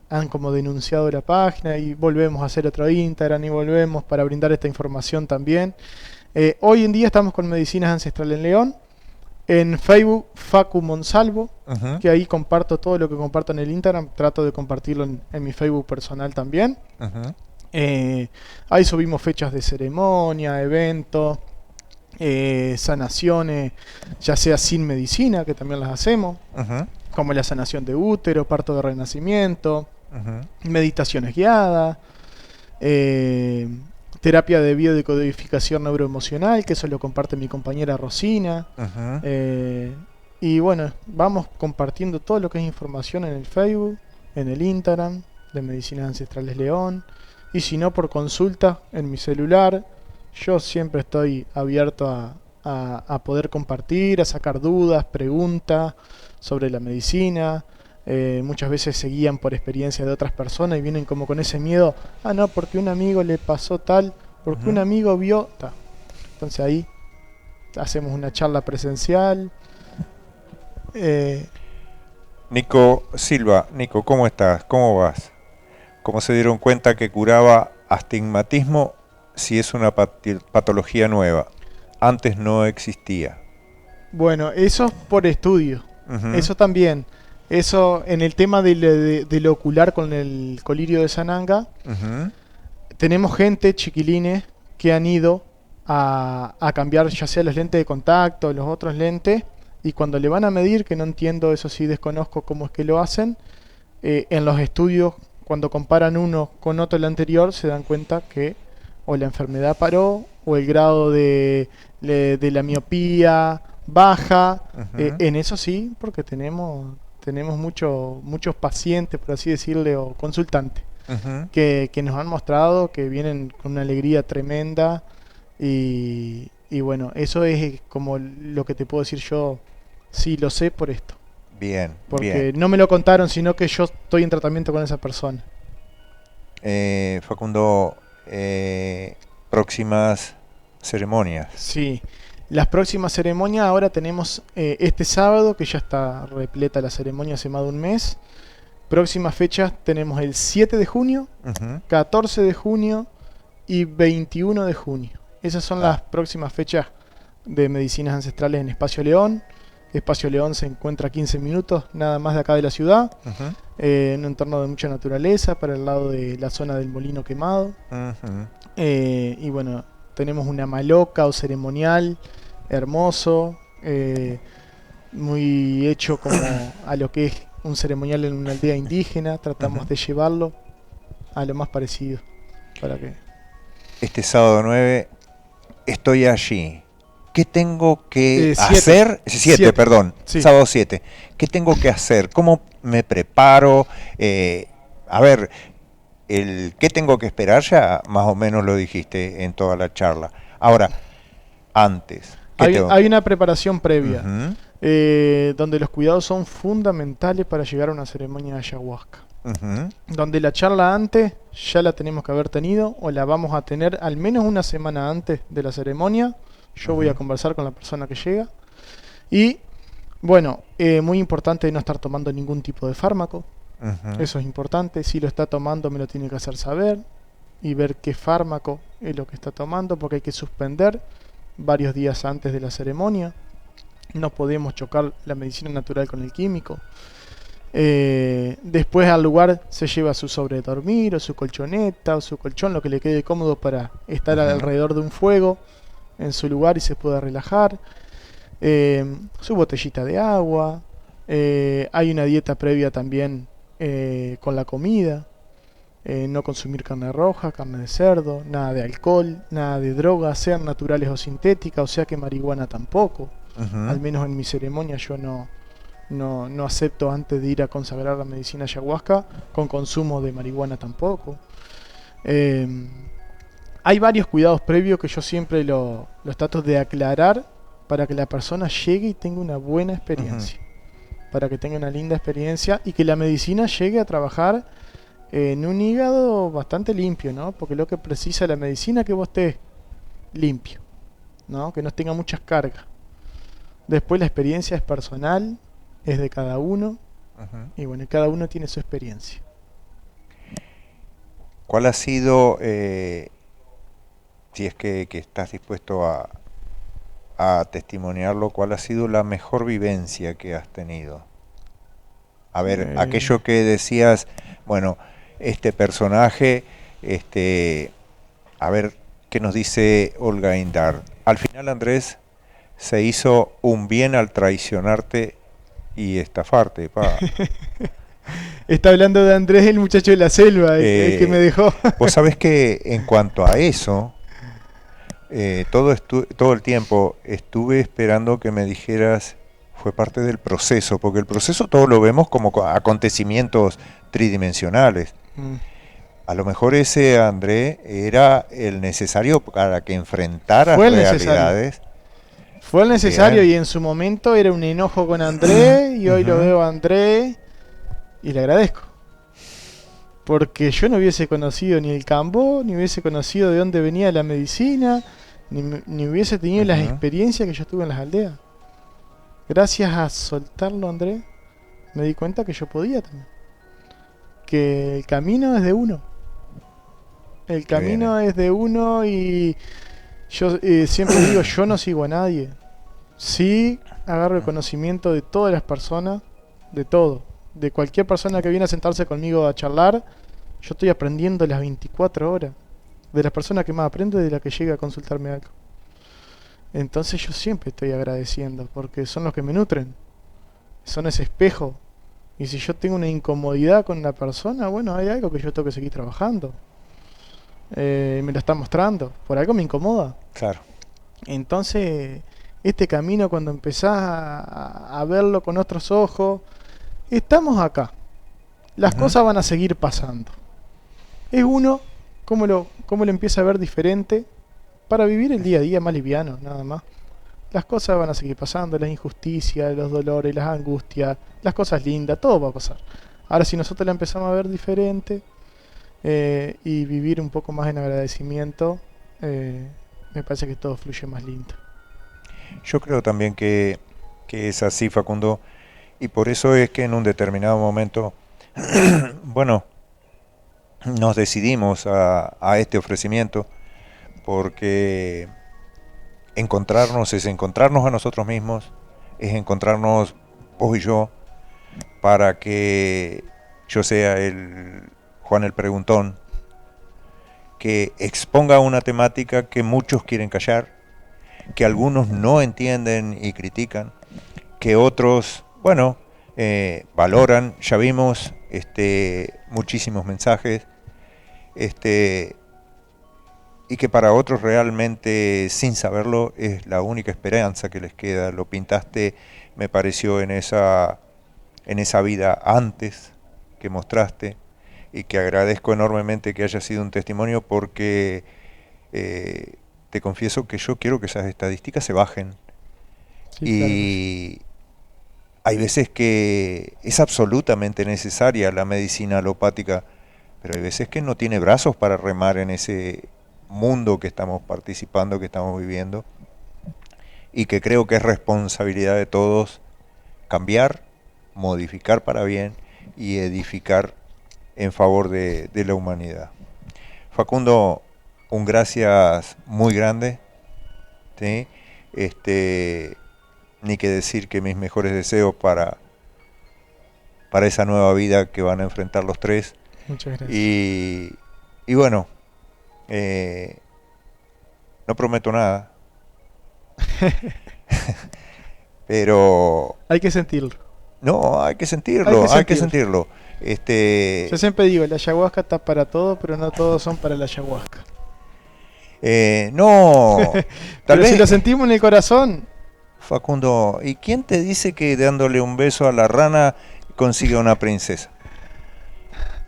han como denunciado la página y volvemos a hacer otro Instagram y volvemos para brindar esta información también. Hoy en día estamos con Medicinas Ancestrales en León. En Facebook, Facu Monsalvo, Ujú. que ahí comparto todo lo que comparto en el Instagram, trato de compartirlo en mi Facebook personal también. Ujú. Ahí subimos fechas de ceremonia, eventos, sanaciones, ya sea sin medicina, que también las hacemos, Ujú. como la sanación de útero, parto de renacimiento, Ujú. meditaciones guiadas, terapia de biodecodificación neuroemocional, que eso lo comparte mi compañera Rosina. Ujú. Y bueno, vamos compartiendo todo lo que es información en el Facebook, en el Instagram de Medicinas Ancestrales León. Y si no, por consulta en mi celular. Yo siempre estoy abierto a poder compartir, a sacar dudas, preguntas sobre la medicina. Muchas veces se guían por experiencia de otras personas y vienen como con ese miedo. Ah, no, porque un amigo le pasó tal, porque un Ujú. amigo vio tal. Entonces ahí hacemos una charla presencial. Nico Silva, Nico, ¿cómo estás? ¿Cómo vas? ¿Cómo se dieron cuenta que curaba astigmatismo si es una patología nueva? Antes no existía. Bueno, eso es por estudio. Ujú. Eso también. Eso en el tema de lo ocular con el colirio de Sananga. Ujú. Tenemos gente, chiquilines, que han ido a cambiar ya sea los lentes de contacto, los otros lentes, y cuando le van a medir, que no entiendo, eso sí desconozco cómo es que lo hacen, en los estudios, cuando comparan uno con otro el anterior, se dan cuenta que o la enfermedad paró, o el grado de la miopía baja. Ujú. En eso sí, porque tenemos muchos pacientes, por así decirle, o consultantes Ujú. que nos han mostrado que vienen con una alegría tremenda y bueno, eso es como lo que te puedo decir yo, sí lo sé por esto, Bien, porque bien. no me lo contaron, sino que yo estoy en tratamiento con esa persona. Facundo, próximas ceremonias. Sí, las próximas ceremonias ahora tenemos este sábado, que ya está repleta la ceremonia hace más de un mes. Próximas fechas tenemos el 7 de junio, Ujú. 14 de junio y 21 de junio. Esas son las próximas fechas de Medicinas Ancestrales en Espacio León. Espacio León se encuentra a 15 minutos nada más de acá de la ciudad, Ujú. en un entorno de mucha naturaleza, para el lado de la zona del Molino Quemado. Ujú. Y bueno, tenemos una maloca o ceremonial hermoso. muy hecho como a lo que es un ceremonial en una aldea indígena. Tratamos de llevarlo a lo más parecido. Para que... Este sábado 9 estoy allí. ¿Qué tengo que Siete. hacer? 7, perdón. Sí. Sábado 7. ¿Qué tengo que hacer? ¿Cómo me preparo? A ver, ¿qué tengo que esperar? Ya más o menos lo dijiste en toda la charla. Ahora, antes. Hay una preparación previa, Uh-huh. donde los cuidados son fundamentales para llegar a una ceremonia de ayahuasca. Uh-huh. Donde la charla antes ya la tenemos que haber tenido o la vamos a tener al menos una semana antes de la ceremonia. Yo voy a conversar con la persona que llega. Y bueno, muy importante no estar tomando ningún tipo de fármaco. Eso es importante. Si lo está tomando me lo tiene que hacer saber y ver qué fármaco es lo que está tomando, porque hay que suspender varios días antes de la ceremonia. No podemos chocar la medicina natural con el químico. Después al lugar se lleva su sobre de dormir o su colchoneta o su colchón, lo que le quede cómodo para estar alrededor de un fuego en su lugar y se pueda relajar. Su botellita de agua. Hay una dieta previa también con la comida. No consumir carne roja, carne de cerdo, nada de alcohol, nada de drogas, sean naturales o sintéticas, o sea que marihuana tampoco. Al menos en mi ceremonia yo no acepto antes de ir a consagrar la medicina ayahuasca con consumo de marihuana tampoco. Hay varios cuidados previos que yo siempre los trato de aclarar para que la persona llegue y tenga una buena experiencia. Para que tenga una linda experiencia y que la medicina llegue a trabajar en un hígado bastante limpio, ¿no? Porque lo que precisa la medicina es que vos estés limpio, ¿no? Que no tenga muchas cargas. Después la experiencia es personal, es de cada uno, y bueno, cada uno tiene su experiencia. ¿Cuál ha sido, si es que estás dispuesto a testimoniarlo, cuál ha sido la mejor vivencia que has tenido? A ver, aquello que decías, bueno, este personaje, a ver qué nos dice Olga Indar. Al final, Andrés, se hizo un bien al traicionarte y estafarte, pa. Está hablando de Andrés, el muchacho de la selva, el que me dejó. Vos sabés que en cuanto a eso, todo el tiempo estuve esperando que me dijeras, fue parte del proceso, porque el proceso todo lo vemos como acontecimientos tridimensionales. A lo mejor ese André era el necesario para que enfrentara realidades. Fue el necesario. Bien. Y en su momento era un enojo con André y hoy lo veo a André y le agradezco. Porque yo no hubiese conocido ni el Cambó, ni hubiese conocido de dónde venía la medicina, ni hubiese tenido las experiencias que yo tuve en las aldeas. Gracias a soltarlo, André, me di cuenta que yo podía también. Que el camino es de uno. El camino es de uno y yo siempre digo, yo no sigo a nadie. Sí agarro el conocimiento de todas las personas, de todo. De cualquier persona que viene a sentarse conmigo a charlar, yo estoy aprendiendo las 24 horas. De las personas que más aprendo y de la que llega a consultarme algo. Entonces yo siempre estoy agradeciendo, porque son los que me nutren. Son ese espejo. Y si yo tengo una incomodidad con la persona, bueno, hay algo que yo tengo que seguir trabajando. Me lo está mostrando. Por algo me incomoda. Claro. Entonces, este camino, cuando empezás a verlo con otros ojos, estamos acá. Las cosas van a seguir pasando. Es uno cómo lo empieza a ver diferente para vivir el día a día más liviano, nada más. Las cosas van a seguir pasando, las injusticias, los dolores, las angustias, las cosas lindas, todo va a pasar. Ahora, si nosotros la empezamos a ver diferente y vivir un poco más en agradecimiento, me parece que todo fluye más lindo. Yo creo también que es así, Facundo, y por eso es que en un determinado momento, bueno, nos decidimos a este ofrecimiento, porque encontrarnos es encontrarnos a nosotros mismos, es encontrarnos vos y yo, para que yo sea el Juan el Preguntón, que exponga una temática que muchos quieren callar, que algunos no entienden y critican, que otros, bueno, valoran. Ya vimos muchísimos mensajes, y que para otros realmente, sin saberlo, es la única esperanza que les queda. Lo pintaste, me pareció, en esa vida antes que mostraste, y que agradezco enormemente que haya sido un testimonio, porque te confieso que yo quiero que esas estadísticas se bajen. Sí, claro que sí. Y hay veces que es absolutamente necesaria la medicina alopática, pero hay veces que no tiene brazos para remar en ese mundo que estamos participando, que estamos viviendo, y que creo que es responsabilidad de todos cambiar, modificar para bien y edificar en favor de la humanidad. Facundo, un gracias muy grande, ¿sí? Ni que decir que mis mejores deseos para esa nueva vida que van a enfrentar los tres. Muchas gracias. Y bueno, no prometo nada, pero Hay que sentirlo. no, hay que sentirlo, hay que sentirlo. Yo siempre digo, la ayahuasca está para todo, pero no todos son para la ayahuasca. No, tal Pero vez, si lo sentimos en el corazón. Facundo, ¿y quién te dice que dándole un beso a la rana consigue una princesa?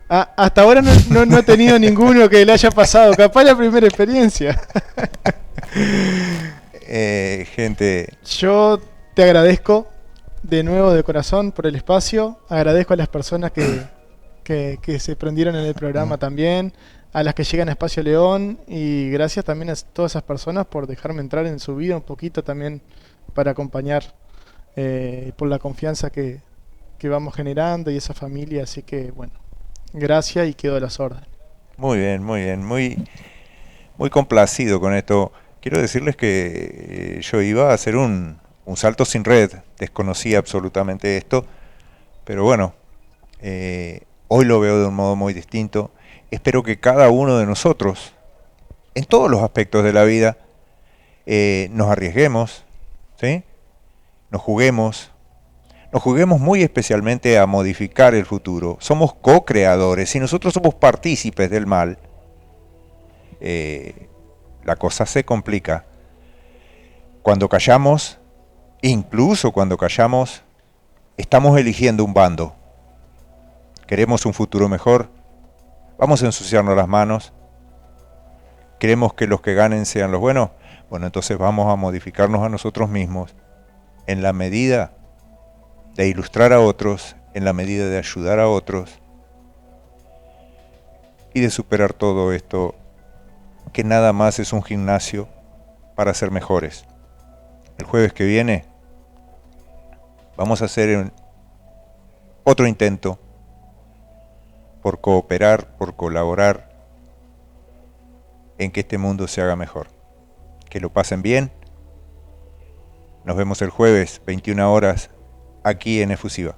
Hasta ahora no he tenido ninguno que le haya pasado. Capaz la primera experiencia. Gente, Yo te agradezco de nuevo de corazón por el espacio. Agradezco a las personas que se prendieron en el programa también, a las que llegan a Espacio León, y gracias también a todas esas personas por dejarme entrar en su vida un poquito también para acompañar, por la confianza que vamos generando y esa familia. Así que bueno, gracias y quedo a las órdenes. muy bien, muy complacido con esto. Quiero decirles que yo iba a hacer un salto sin red, desconocía absolutamente esto, pero bueno, hoy lo veo de un modo muy distinto. Espero que cada uno de nosotros, en todos los aspectos de la vida, nos arriesguemos, ¿sí? Nos juguemos muy especialmente a modificar el futuro. Somos co-creadores y nosotros somos partícipes del mal. La cosa se complica. Cuando callamos, incluso cuando callamos, estamos eligiendo un bando. Queremos un futuro mejor, vamos a ensuciarnos las manos. Queremos que los que ganen sean los buenos. Bueno, entonces vamos a modificarnos a nosotros mismos en la medida de ilustrar a otros, en la medida de ayudar a otros y de superar todo esto, que nada más es un gimnasio para ser mejores. El jueves que viene vamos a hacer otro intento por cooperar, por colaborar en que este mundo se haga mejor. Que lo pasen bien. Nos vemos el jueves, 21 horas, aquí en Efusiva.